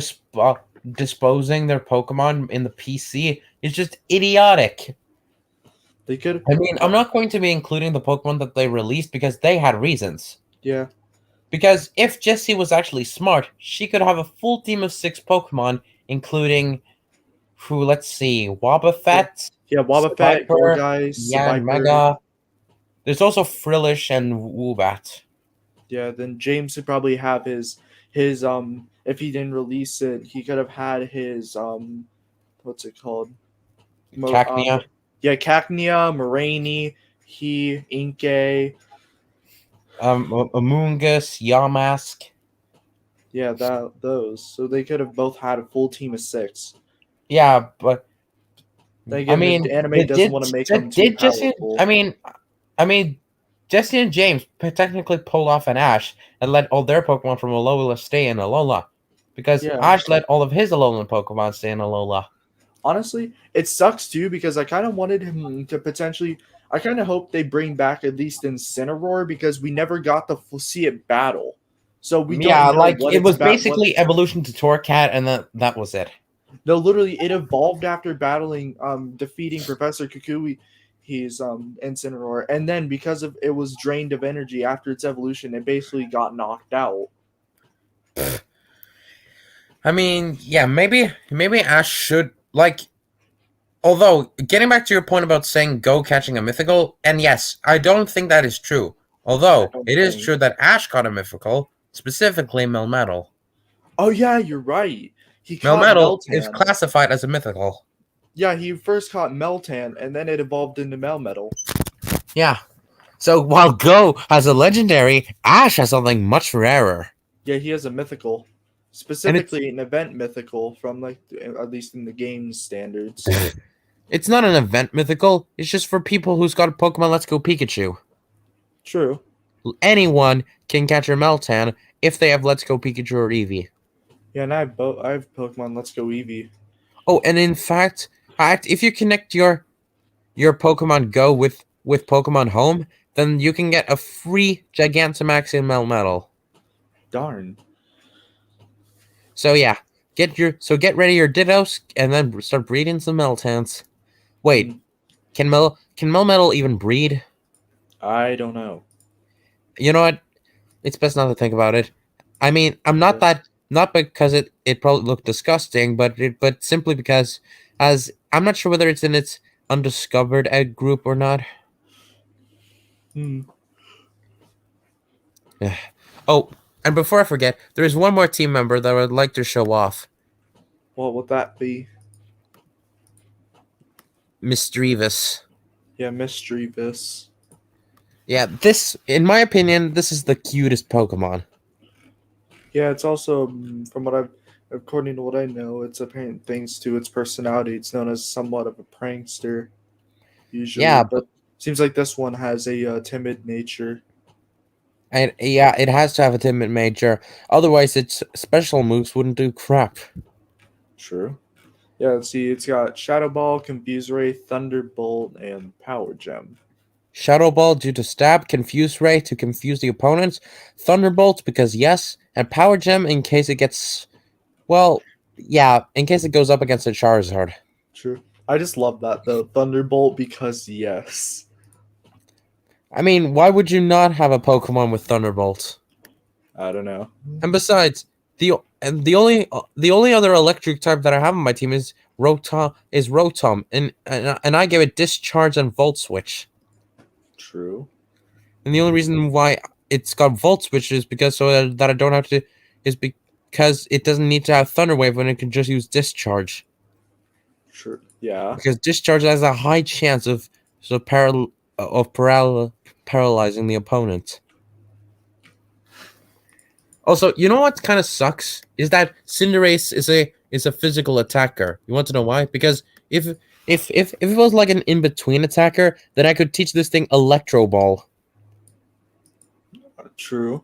disposing their Pokemon in the PC is just idiotic. They could. I mean, I'm not going to be including the Pokemon that they released because they had reasons. Yeah. Because if Jessie was actually smart, she could have a full team of 6 Pokemon, including let's see, Wobbuffet, Yeah, Wobbuffet, Seviper, Gourgeist, Seviper. Yanmega. There's also Frillish and Woobat. Yeah, then James would probably have his if he didn't release it, he could have had his what's it called? Cacnea. Yeah, Cacnea, Moraine, Inkay. Amoonguss, Yamask. Yeah, those. So they could have both had a full team of 6. Yeah, but Then I again, mean, the anime doesn't want to make them too Jesse? powerful. I mean, Jesse and James technically pulled off an Ash and let all their Pokemon from Alola stay in Alola, because Yeah. Ash let all of his Alolan Pokemon stay in Alola. Honestly, it sucks too because I kind of wanted him to potentially. I kind of hope they bring back at least Incineroar because we never got to see it battle. So we don't know like what it it's was about. basically evolution to Torcat, and that was it. No, literally, it evolved after battling, defeating Professor Kukui, his Incineroar, and then because of it was drained of energy after its evolution, it basically got knocked out. I mean, yeah, maybe Ash should like. Although, getting back to your point about saying go catching a mythical, and yes, I don't think that is true. I Although don't it is think. true that Ash caught a mythical, specifically Melmetal. Oh yeah, you're right. He caught Melmetal is Meltan. classified as a mythical. Yeah, he first caught Meltan, and then it evolved into Melmetal. Yeah. So while Go has a legendary, Ash has something much rarer. Yeah, he has a mythical, specifically an event mythical from at least in the game standards. It's not an event mythical. It's just for people who's got a Pokemon Let's Go Pikachu. True. Anyone can catch a Meltan if they have Let's Go Pikachu or Eevee. Yeah, and I have Pokemon Let's Go Eevee. Oh, and in fact, if you connect your Pokemon Go with Pokemon Home, then you can get a free Gigantamax in Melmetal. Darn. So yeah, get ready your Dittos and then start breeding some Meltans. Wait, can Melmetal even breed? I don't know. You know what? It's best not to think about it. I mean, not because it probably looked disgusting, but simply because I'm not sure whether it's in its undiscovered egg group or not. Hmm. Oh, and before I forget, there is one more team member that I would like to show off. What would that be? Misdreavus. Yeah, Misdreavus. Yeah, this, in my opinion, this is the cutest Pokemon. Yeah, it's also from what I've, according to what I know, it's apparent thanks to its personality. It's known as somewhat of a prankster usually, Yeah, but seems like this one has a timid nature. and yeah, it has to have a timid major. Otherwise, its special moves wouldn't do crap. True. Yeah, let's see. It's got Shadow Ball, Confuse Ray, Thunderbolt, and Power Gem. Shadow Ball due to stab, Confuse Ray to confuse the opponents, Thunderbolt because yes, and Power Gem in case it gets, well, yeah, in case it goes up against a Charizard. True. I just love that though. Thunderbolt because yes. I mean, why would you not have a Pokemon with Thunderbolt? I don't know. And besides, the only other electric type that I have on my team is Rotom, and I give it Discharge and Volt Switch. True. And the only reason why it's got Volt Switch is because so that I don't have to is because it doesn't need to have Thunder Wave when it can just use Discharge. True. Yeah. Because Discharge has a high chance of paralyzing the opponent. Also, you know what kind of sucks is that Cinderace is a physical attacker. You want to know why? Because if it was like an in between attacker, then I could teach this thing Electro Ball. True.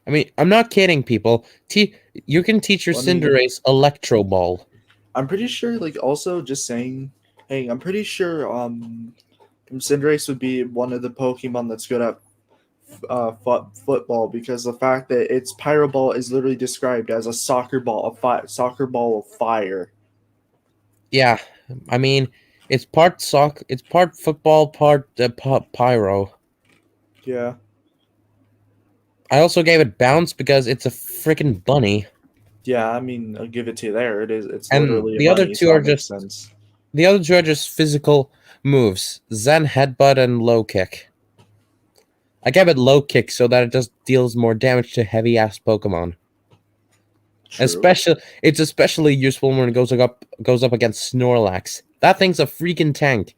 I mean, I'm not kidding, people. You can teach your Funny. Cinderace Electro Ball. I'm pretty sure, like, also just saying, hey, I'm pretty sure Cinderace would be one of the Pokemon that's good at football because the fact that its Pyro Ball is literally described as a soccer ball of fire. Yeah, I mean, it's part football, part pyro. Yeah. I also gave it bounce because it's a freaking bunny. Yeah, I mean, I'll give it to you there. It is. It's And literally a the other bunny, two so are that makes just sense. the other two are just physical moves: Zen Headbutt and Low Kick. I gave it Low Kick so that it just deals more damage to heavy ass Pokemon. True. It's especially useful when it goes up against Snorlax. That thing's a freaking tank.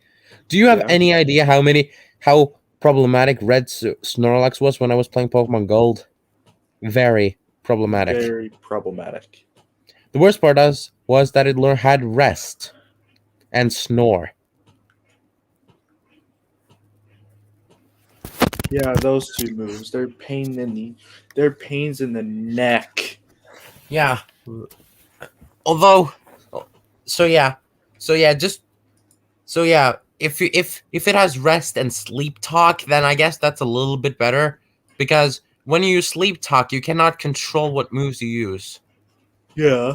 Do you have Yeah. any idea how problematic Red Snorlax was when I was playing Pokemon Gold? Very problematic. Very problematic. The worst part was that it had rest and snore. Yeah, those two moves. They're pains in the neck. Yeah. Although, so yeah, if it has rest and sleep talk, then I guess that's a little bit better because when you use sleep talk, you cannot control what moves you use. Yeah.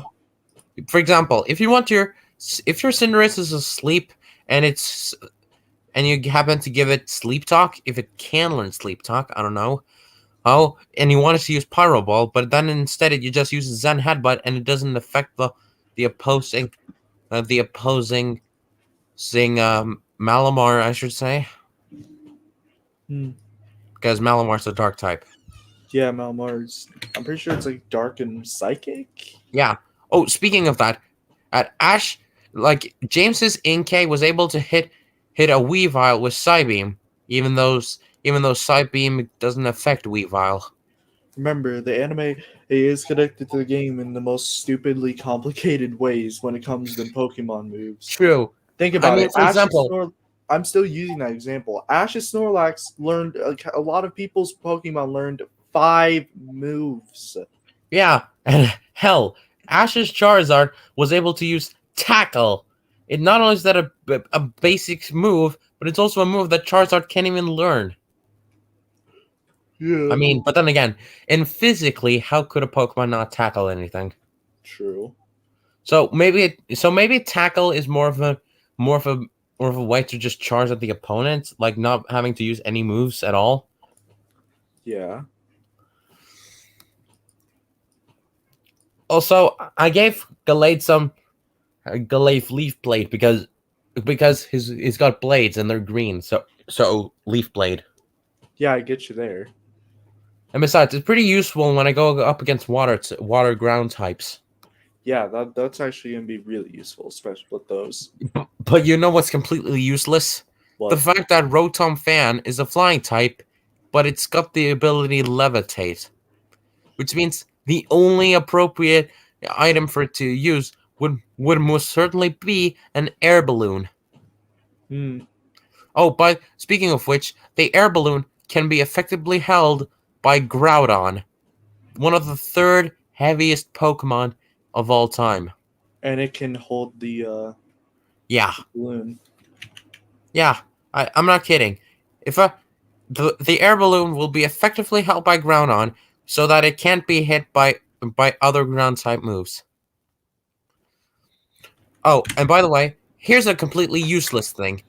For example, if your Cinderace is asleep and you happen to give it sleep talk, if it can learn sleep talk, I don't know. Oh, and you want it to use Pyro Ball, but then instead you just use Zen Headbutt and it doesn't affect the opposing Malamar, I should say, Hmm. because Malamar's a dark type. Yeah, Malmar's. I'm pretty sure it's like dark and psychic. Yeah. Oh, speaking of that, at Ash, like James's Inkay was able to hit a Weavile with Psybeam, even though Psybeam doesn't affect Weavile. Remember, the anime is connected to the game in the most stupidly complicated ways when it comes to Pokemon moves. True. Think I about mean, it. for example, I'm still using that example. Ash's Snorlax learned a lot of people's Pokemon learned 5 moves. yeah, and hell, Ash's Charizard was able to use Tackle. It not only is that a basic move, but it's also a move that Charizard can't even learn. Yeah. I mean, but then again, in physically, how could a Pokemon not tackle anything? True. So maybe tackle is more of a way to just charge at the opponent, like not having to use any moves at all. Yeah. Also, I gave Gallade Leaf Blade because he's got blades and they're green, so Leaf Blade. Yeah, I get you there. And besides, it's pretty useful when I go up against water ground types. Yeah, that's actually gonna be really useful, especially with those. But you know what's completely useless? The What? fact that Rotom Fan is a flying type, but it's got the ability levitate, which means the only appropriate item for it to use would most certainly be an air balloon. Hmm. Oh, but speaking of which, the air balloon can be effectively held by Groudon, one of the third heaviest Pokemon of all time. And it can hold the Yeah, balloon. yeah, I'm not kidding. If the air balloon will be effectively held by Groudon, so that it can't be hit by other ground type moves. Oh, and by the way, here's a completely useless thing.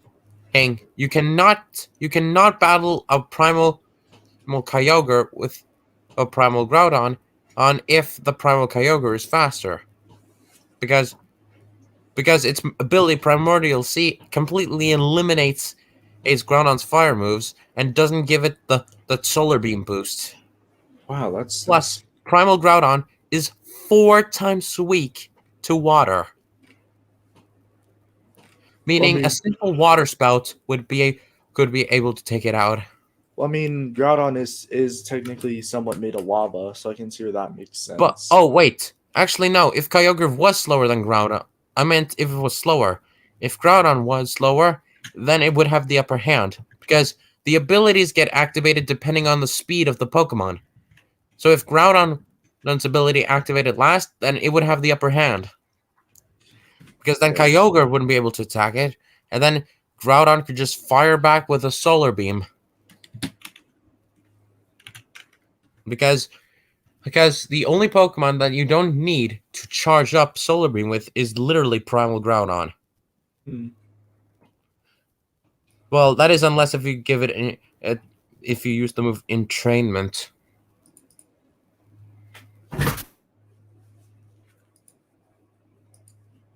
You cannot battle a primal Kyogre with a primal Groudon on if the primal Kyogre is faster. Because its ability Primordial Sea completely eliminates its Groudon's fire moves and doesn't give it the solar beam boost. Wow, that's Plus, Primal Groudon is 4 times weak to water, Well, I meaning a mean, simple water spout could be able to take it out. Groudon is technically somewhat made of lava, so I can see where that makes But sense. oh wait, actually no. If Kyogre was slower than Groudon, I meant if it was slower. If Groudon was slower, then it would have the upper hand because the abilities get activated depending on the speed of the Pokemon. So if Groudon's ability activated last, then it would have the upper hand because then Okay. Kyogre wouldn't be able to attack it, and then Groudon could just fire back with a solar beam because the only Pokemon that you don't need to charge up Solar Beam with is literally Primal Groudon. Hmm. Well, that is unless if you give it if you use the move Entrainment.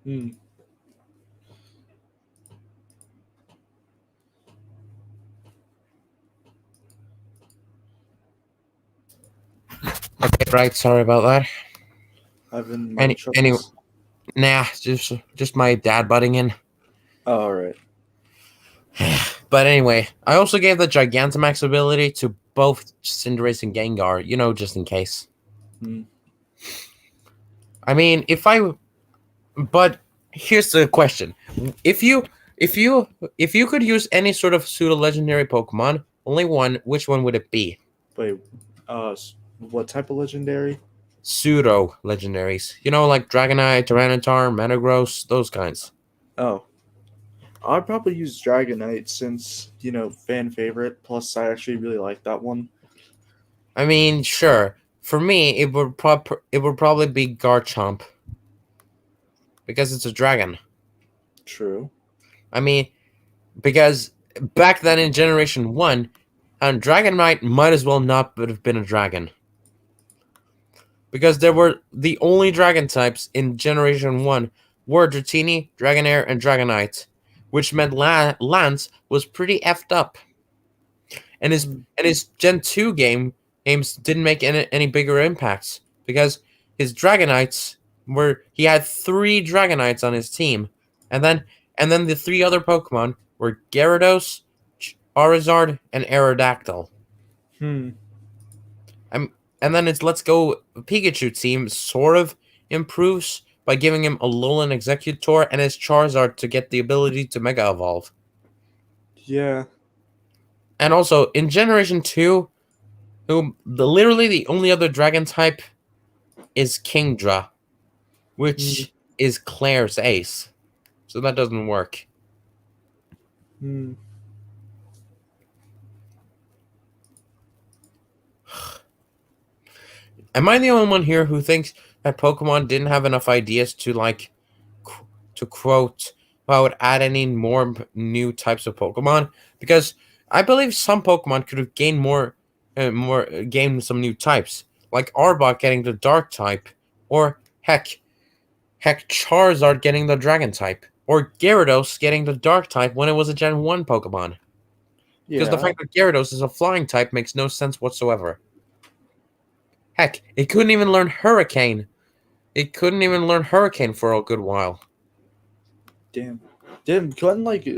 Hmm. Okay, right. Sorry about that. Having my Any troubles. nah, just my dad butting in. Oh, all right. But anyway, I also gave the Gigantamax ability to both Cinderace and Gengar. Just in case. Hmm. I mean, but here's the question: if you if you if you could use any sort of pseudo legendary Pokemon, only one, which one would it be? Wait. What type of legendary? Pseudo legendaries, like Dragonite, Tyranitar, Metagross, those kinds. Oh, I'd probably use Dragonite since fan favorite. Plus, I actually really like that one. I mean, sure. For me, it would probably be Garchomp because it's a dragon. True. I mean, because back then in Generation 1, and Dragonite might as well not have been a dragon. Because there were the only dragon types in Generation 1 were Dratini, Dragonair, and Dragonite, which meant Lance was pretty effed up. And Hmm. his Gen 2 games didn't make any bigger impacts because his Dragonites he had 3 Dragonites on his team. And then the 3 other Pokemon were Gyarados, Charizard, and Aerodactyl. Hmm. And then its Let's Go Pikachu team sort of improves by giving him Alolan Executor and his Charizard to get the ability to Mega Evolve. Yeah. And also, in Generation 2, literally the only other dragon type is Kingdra, Hmm. which is Claire's ace. So that doesn't work. Hmm. Am I the only one here who thinks that Pokemon didn't have enough ideas to to quote would add any more new types of Pokemon? Because I believe some Pokemon could have gained gained some new types, like Arbok getting the Dark type, or heck Charizard getting the Dragon type, or Gyarados getting the Dark type when it was a Gen 1 Pokemon. Because the Yeah. fact that Gyarados is a flying type makes no sense whatsoever. Heck, it couldn't even learn Hurricane. It couldn't even learn Hurricane for a good while. Damn. Couldn't like.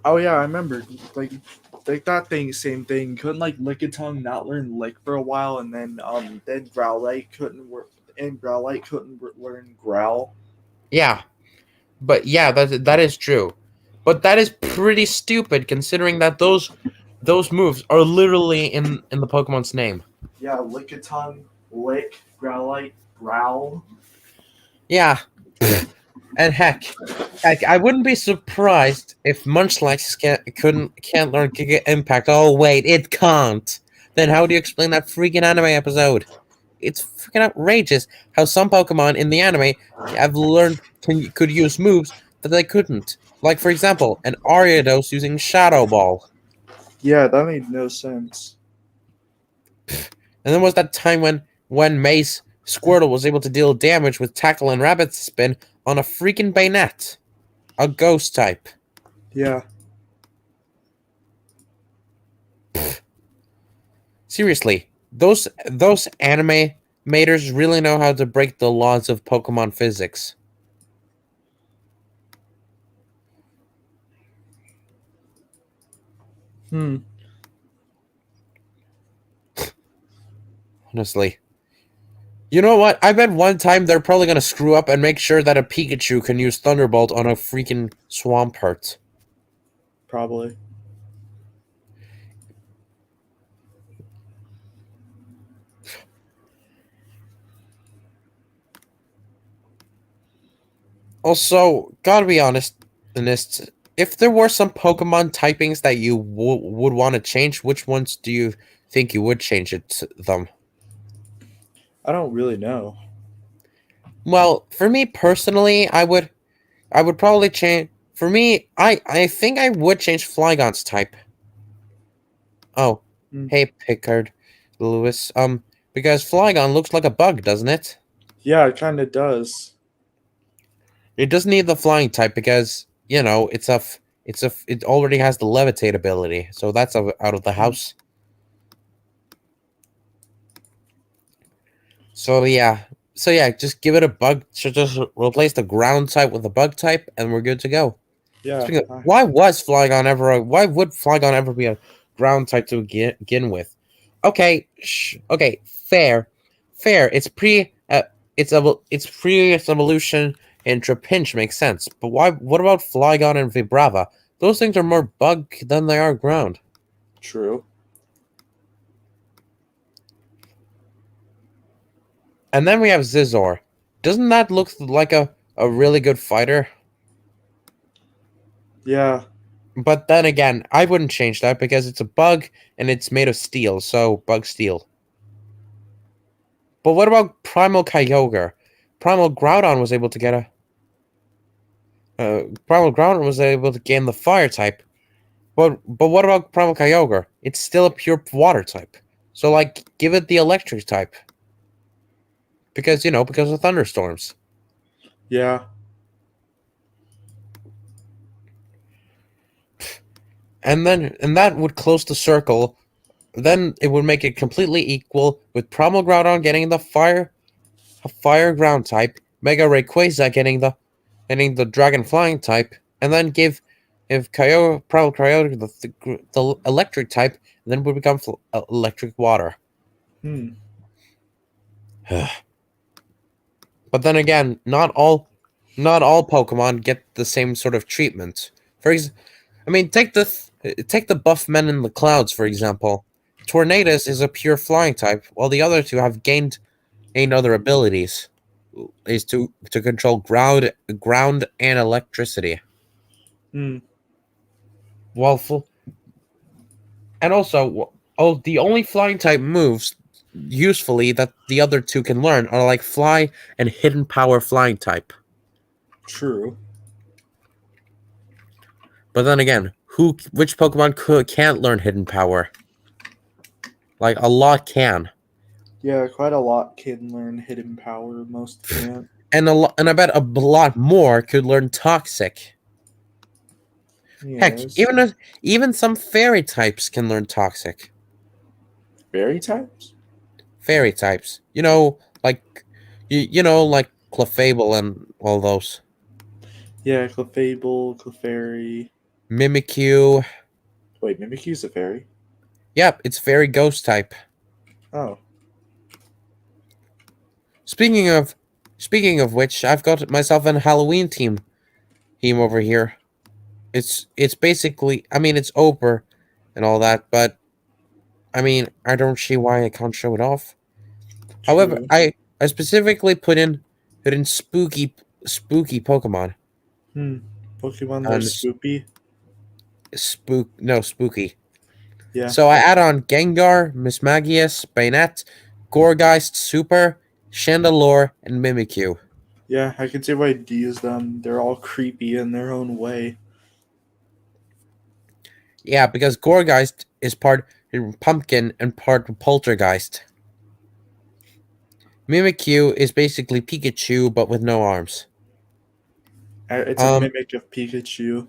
Oh yeah, I remember. Like that thing. Same thing. Couldn't like Lickitung not learn Lick for a while, and then Growlite couldn't work, and Growlite couldn't learn Growl. Yeah, but yeah, that is true. But that is pretty stupid considering that those moves are literally in the Pokemon's name. Yeah, Lickitung, Lick, Growlite, Growl. Yeah. And heck, I wouldn't be surprised if Munchlax can't learn Giga Impact. Oh wait, it can't. Then how do you explain that freaking anime episode? It's freaking outrageous how some Pokemon in the anime have learned could use moves that they couldn't. Like for example, an Ariados using Shadow Ball. Yeah, that made no sense. And then was that time when Mace Squirtle was able to deal damage with Tackle and Rabbit Spin on a freaking Bayonet, a Ghost type. Yeah. Seriously, those animators really know how to break the laws of Pokemon physics. Honestly. You know what? I bet one time they're probably gonna screw up and make sure that a Pikachu can use Thunderbolt on a freaking Swampert. Probably. Also, gotta be honest, if there were some Pokemon typings that you would want to change, which ones do you think you would change it to them? I don't really know. Well, for me personally, I would probably change. For me, I think I would change Flygon's type. Oh, Mm. hey Pickard, Lewis. Because Flygon looks like a bug, doesn't it? Yeah, it kind of does. It doesn't need the flying type because you know it already has the levitate ability, so that's out of the house. So yeah, just give it a bug. Just replace the ground type with a bug type, and we're good to go. Yeah. Speaking of, why would Flygon ever be a ground type to begin with? Okay, okay, fair. It's its previous evolution in Trapinch makes sense, but why? What about Flygon and Vibrava? Those things are more bug than they are ground. True. And then we have Zizor. Doesn't that look like a really good fighter? Yeah. But then again, I wouldn't change that because it's a bug and it's made of steel, so bug steel. But what about Primal Kyogre? Primal Groudon was able to get a. Primal Groudon was able to gain the fire type. But what about Primal Kyogre? It's still a pure water type. So like, give it the electric type. Because because of thunderstorms. Yeah. And that would close the circle. Then it would make it completely equal with Primal Groudon getting the fire ground type, Mega Rayquaza getting the dragon flying type, and then give Primal Kyogre the electric type, and then it would become electric water. But then again, not all Pokemon get the same sort of treatment. Take the buff men in the clouds for example. Tornadus is a pure flying type, while the other two have gained other abilities. Is to control ground and electricity. Well, and also, the only flying type moves usefully that the other two can learn are like fly and hidden power flying type. True. But then again, which Pokemon can't learn hidden power? Like a lot can. Yeah, quite a lot can learn hidden power. Most can't. And I bet a lot more could learn toxic. Heck, Yes. even some fairy types can learn toxic. Berry types? Fairy types. Like like Clefable and all those. Yeah, Clefable, Clefairy. Mimikyu. Wait, Mimikyu's a fairy? Yep, it's fairy ghost type. Oh. Speaking of speaking of which, I've got myself a Halloween team over here. It's basically, I mean, it's Oprah and all that, but I mean, I don't see why I can't show it off. However, True. I specifically put in spooky Pokemon Hmm. Pokemon that are and spoopy? spooky. Yeah. So I add on Gengar, Mismagius, Bayonet, Gourgeist, Super, Chandelure, and Mimikyu. Yeah, I can see why I'd use them. They're all creepy in their own way. Yeah, because Gourgeist is part pumpkin and part poltergeist. Mimikyu is basically Pikachu but with no arms. It's a Um, mimic of Pikachu.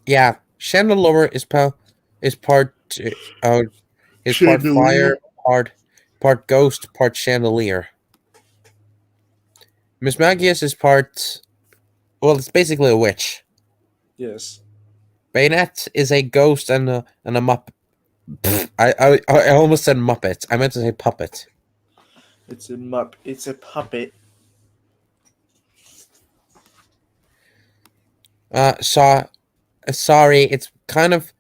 yeah, Chandelure is part uh is part Chandelier. fire, part ghost, part chandelier. Mismagius is part, well, it's basically a witch. Yes. Bayonet is a ghost and a muppet. I almost said muppet. I meant to say puppet. It's a mup. It's a puppet. So sorry, it's kind of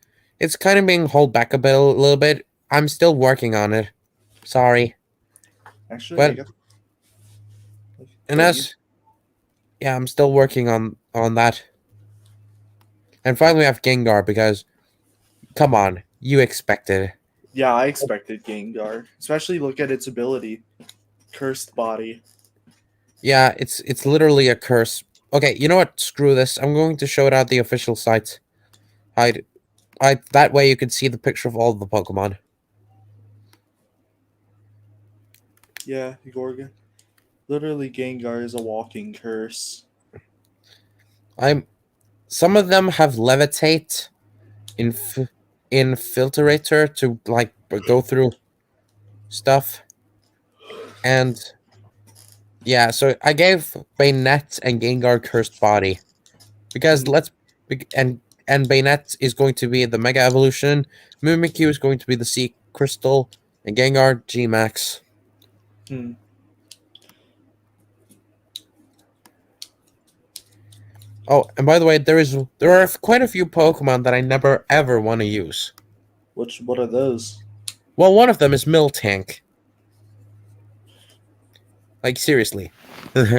being held back a little bit. I'm still working on it. Sorry, Actually, I but got. and Go. You. as yeah, I'm still working on that. And finally, we have Gengar because come on, you expected. Yeah, I expected Gengar. Especially look at its ability. Cursed body. Yeah, it's literally a curse. Okay, you know what? Screw this. I'm going to show it at the official site. I that way you can see the picture of all the Pokemon. Yeah, Gorgon. Literally, Gengar is a walking curse. I'm Some of them have levitate, infiltrator to like go through stuff, and yeah. So I gave Bayonet and Gengar cursed body because Hmm. and Bayonet is going to be the Mega Evolution. Mimikyu is going to be the Sea Crystal, and Gengar G Max. Hmm. Oh, and by the way, there are quite a few Pokemon that I never ever want to use. What are those? Well, one of them is Miltank. Like seriously,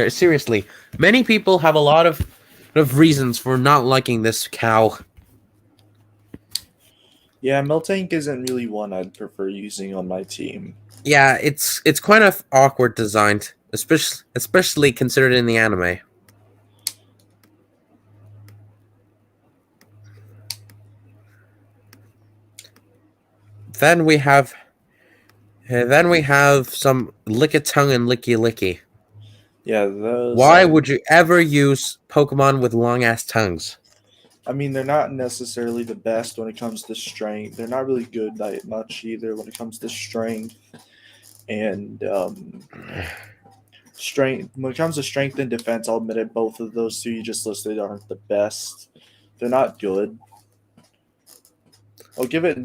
seriously, many people have a lot of reasons for not liking this cow. Yeah, Miltank isn't really one I'd prefer using on my team. Yeah, it's kind of awkward designed, especially considered in the anime. Then we have some Lickitung and Licky Licky. Yeah, those. Why would you ever use Pokemon with long ass tongues? I mean, they're not necessarily the best when it comes to strength. They're not really good that much either when it comes to strength and strength. When it comes to strength and defense, I'll admit it. Both of those two you just listed aren't the best. They're not good. I'll give it to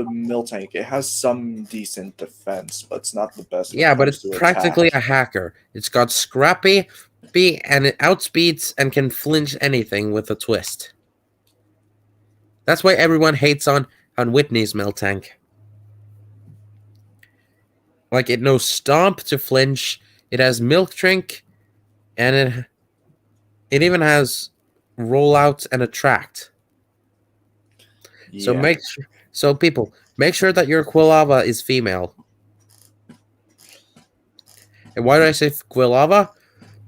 Miltank. It has some decent defense, but it's not the best when Yeah, it but comes it's to practically attack. a hacker. It's got Scrappy, and it outspeeds and can flinch anything with a twist. That's why everyone hates on Whitney's Miltank. Like it knows Stomp to flinch. It has Milk Drink, and it even has Rollout and Attract. So Yeah. people make sure that your Quilava is female. And why do I say Quilava?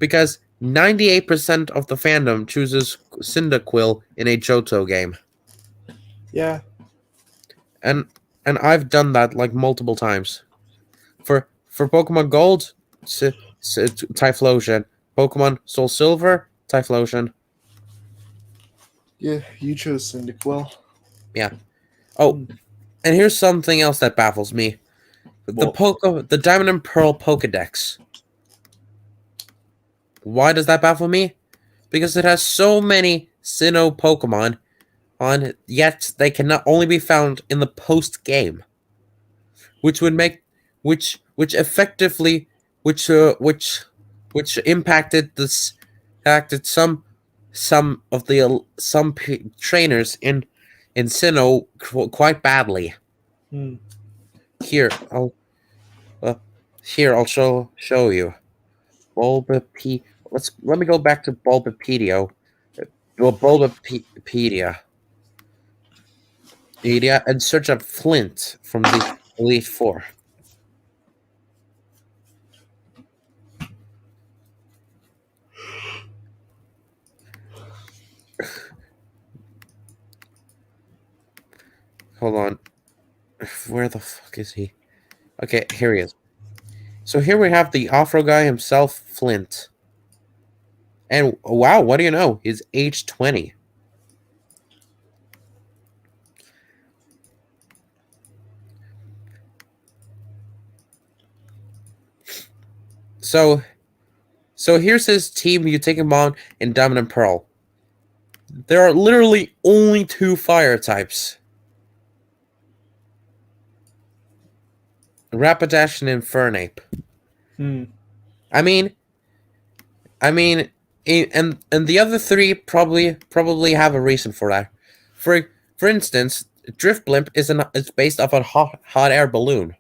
Because 98% of the fandom chooses Cyndaquil in a Johto game. Yeah. And I've done that like multiple times. For Pokemon Gold, Typhlosion. Pokemon Soul Silver, Typhlosion. Yeah, you chose Cyndaquil. Yeah. Oh, Hmm. and here's something else that baffles me: Well, the Diamond and Pearl Pokedex. Why does that baffle me? Because it has so many Sinnoh Pokemon on it, yet they cannot only be found in the post game, which would make which effectively which impacted some of the trainers in Sinnoh quite badly. hmm. Here, uh, I'll show you. Bulbape. Let me go back to Bulbapedia. Well, Bulbapedia. And search up Flint from the Elite Four. Hold on. Where the fuck is he? Okay, here he is. So here we have the Afro guy himself, Flint. And wow, what do you know? He's age 20. So here's his team. You take him on in Diamond and Pearl. There are literally only 2 fire types. Rapidash and Infernape. Hmm. I mean, and the other 3 probably have a reason for that. For instance, Drift Blimp is based off a hot air balloon.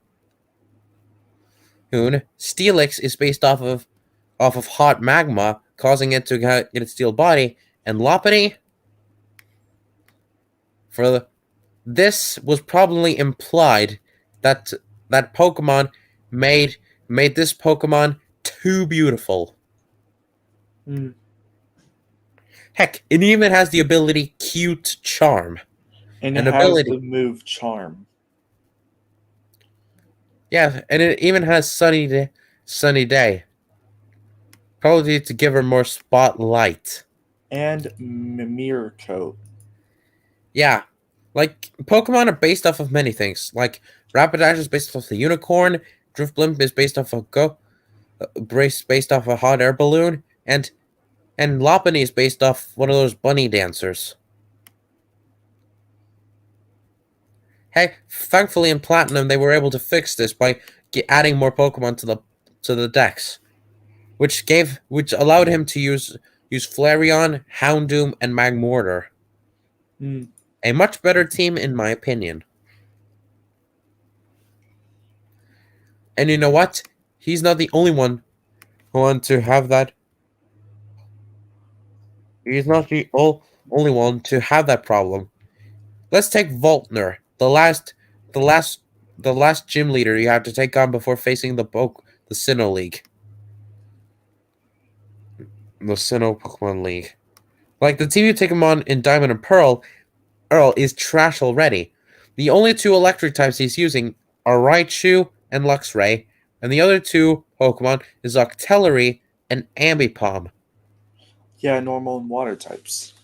Steelix is based off of hot magma, causing it to get its steel body, and Lopunny this was probably implied that Pokemon made this Pokemon too beautiful. Hmm. Heck, it even has the ability Cute Charm. And it An has ability. the move Charm. Yeah, and it even has Sunny Day. Probably to give her more spotlight. And Mimir Coat. Yeah, like Pokemon are based off of many things. Like Rapidash is based off the unicorn. Drifblim is based off of based off a hot air balloon, and Lopunny is based off one of those bunny dancers. Hey, thankfully in Platinum they were able to fix this by adding more Pokemon to the decks, which allowed him to use Flareon, Houndoom, and Magmortar. Hmm. A much better team in my opinion. And you know what? He's not the only one who wants to have that. He's not the only one to have that problem. Let's take Voltner, the last, the last gym leader you had to take on before facing the Sinnoh League, the Sinnoh Pokemon League. Like the team you take him on in Diamond and Pearl, Earl is trash already. The only 2 electric types he's using are Raichu and Luxray, and the other 2 Pokemon is Octillery and Ambipom. Yeah, normal and water types.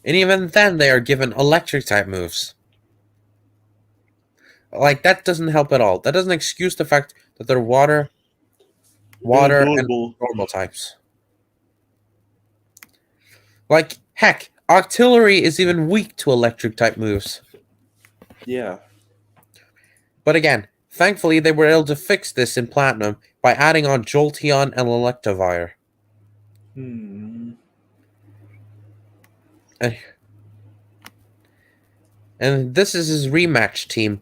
And even then, they are given electric type moves. Like, that doesn't help at all. That doesn't excuse the fact that they're water, and normal types. Like, heck, Octillery is even weak to electric type moves. Yeah. But again, thankfully they were able to fix this in Platinum by adding on Jolteon and Electivire. Hmm. And this is his rematch team,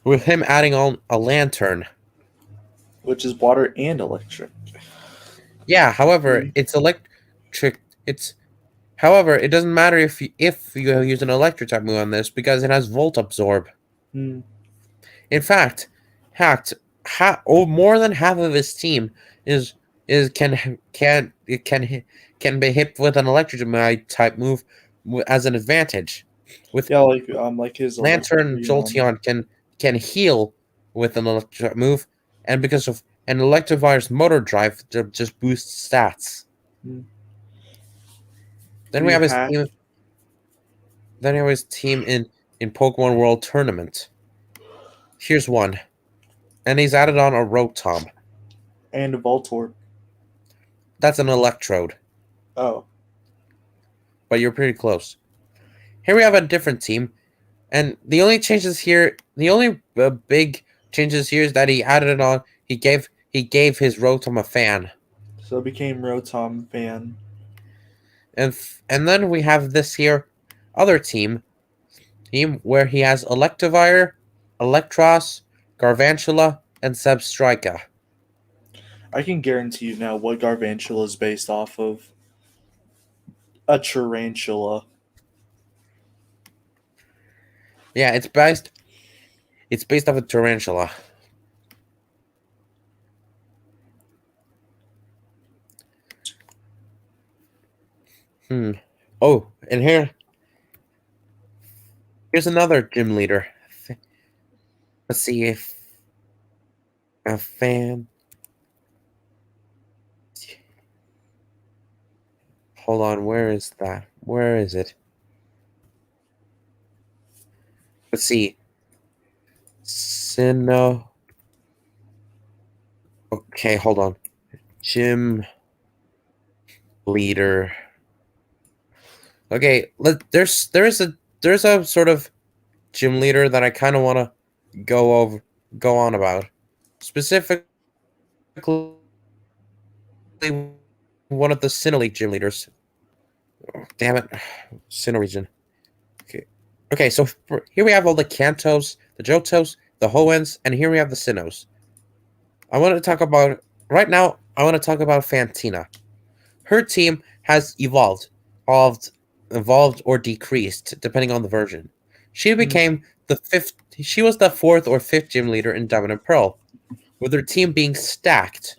with him adding on a Lantern. Which is water and electric. Yeah, however, it's electric. However, it doesn't matter if you use an electric type move on this because it has Volt Absorb. Hmm. In fact, more than half of his team can be hit with an electric type move as an advantage. With Yeah, like his Lantern, Jolteon can heal with an electric move, and because of an Electivire's motor drive just boosts stats. Hmm. Then we have his team. Then he has team in Pokemon World Tournament. Here's one. And he's added on a Rotom. And a Voltorb. That's an Electrode. Oh. But you're pretty close. Here we have a different team. And the only changes here, the only big changes here is that he added it on. He gave his Rotom a fan. So it became Rotom fan. And then we have this here other team where he has Electivire, Electros, Garvantula, and Substrika. I can guarantee you now what Garvantula is based off of. A tarantula. Yeah, it's based off a tarantula. Oh, and here's another gym leader. Let's see if a fan. Hold on, where is that? Where is it? Let's see. Sinnoh. Okay, hold on. Gym leader. Okay, there's a sort of gym leader that I kind of want to go on about. Specifically, one of the Sinnoh League gym leaders. Oh, damn it, Sinnoh region. Okay, so here we have all the Kantos, the Johtos, the Hoenns, and here we have the Sinnohs. I want to talk about right now. I want to talk about Fantina. Her team has evolved or decreased depending on the version. She became the fifth. She was the fourth or fifth gym leader in Diamond and Pearl, with her team being stacked,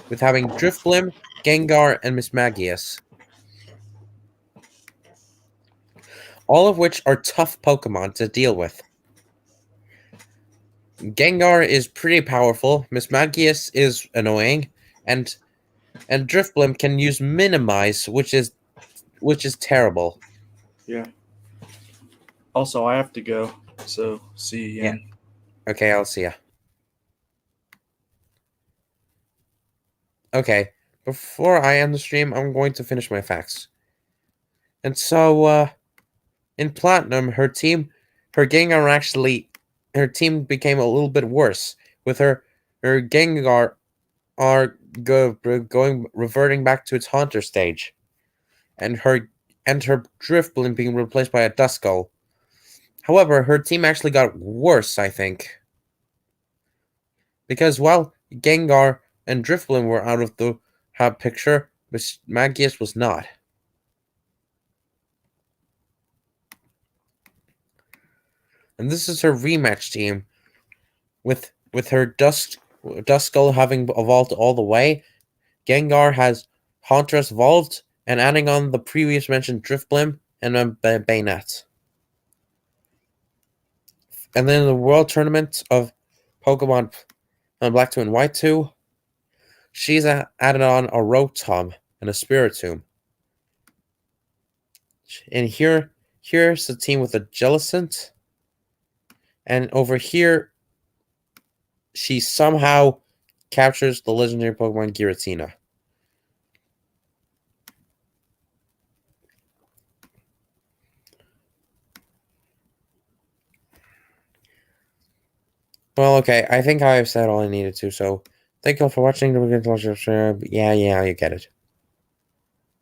with having Drifblim, Gengar, and Mismagius, all of which are tough Pokemon to deal with. Gengar is pretty powerful. Mismagius is annoying, and Drifblim can use Minimize, which is terrible. Yeah. Also, I have to go. So, see you again. Yeah. Okay, I'll see ya. Okay, before I end the stream, I'm going to finish my facts. And so, in Platinum, her Gengar her team became a little bit worse, with her Gengar reverting back to its Haunter stage, and her Drifblim being replaced by a Duskull. However, her team actually got worse, I think. Because while Gengar and Drifblim were out of the picture, Mismagius was not. And this is her rematch team, with her Duskull having evolved all the way. Gengar has Hauntress evolved, and adding on the previous mentioned Drifblim and Bayonet. And then in the World Tournament of Pokemon Black 2 and White 2, she's added on a Rotom and a Spiritomb. And here's the team with a Jellicent. And over here, she somehow captures the legendary Pokemon Giratina. Well, okay, I think I've said all I needed to, so thank you all for watching. Don't forget to like, subscribe. Yeah, you get it.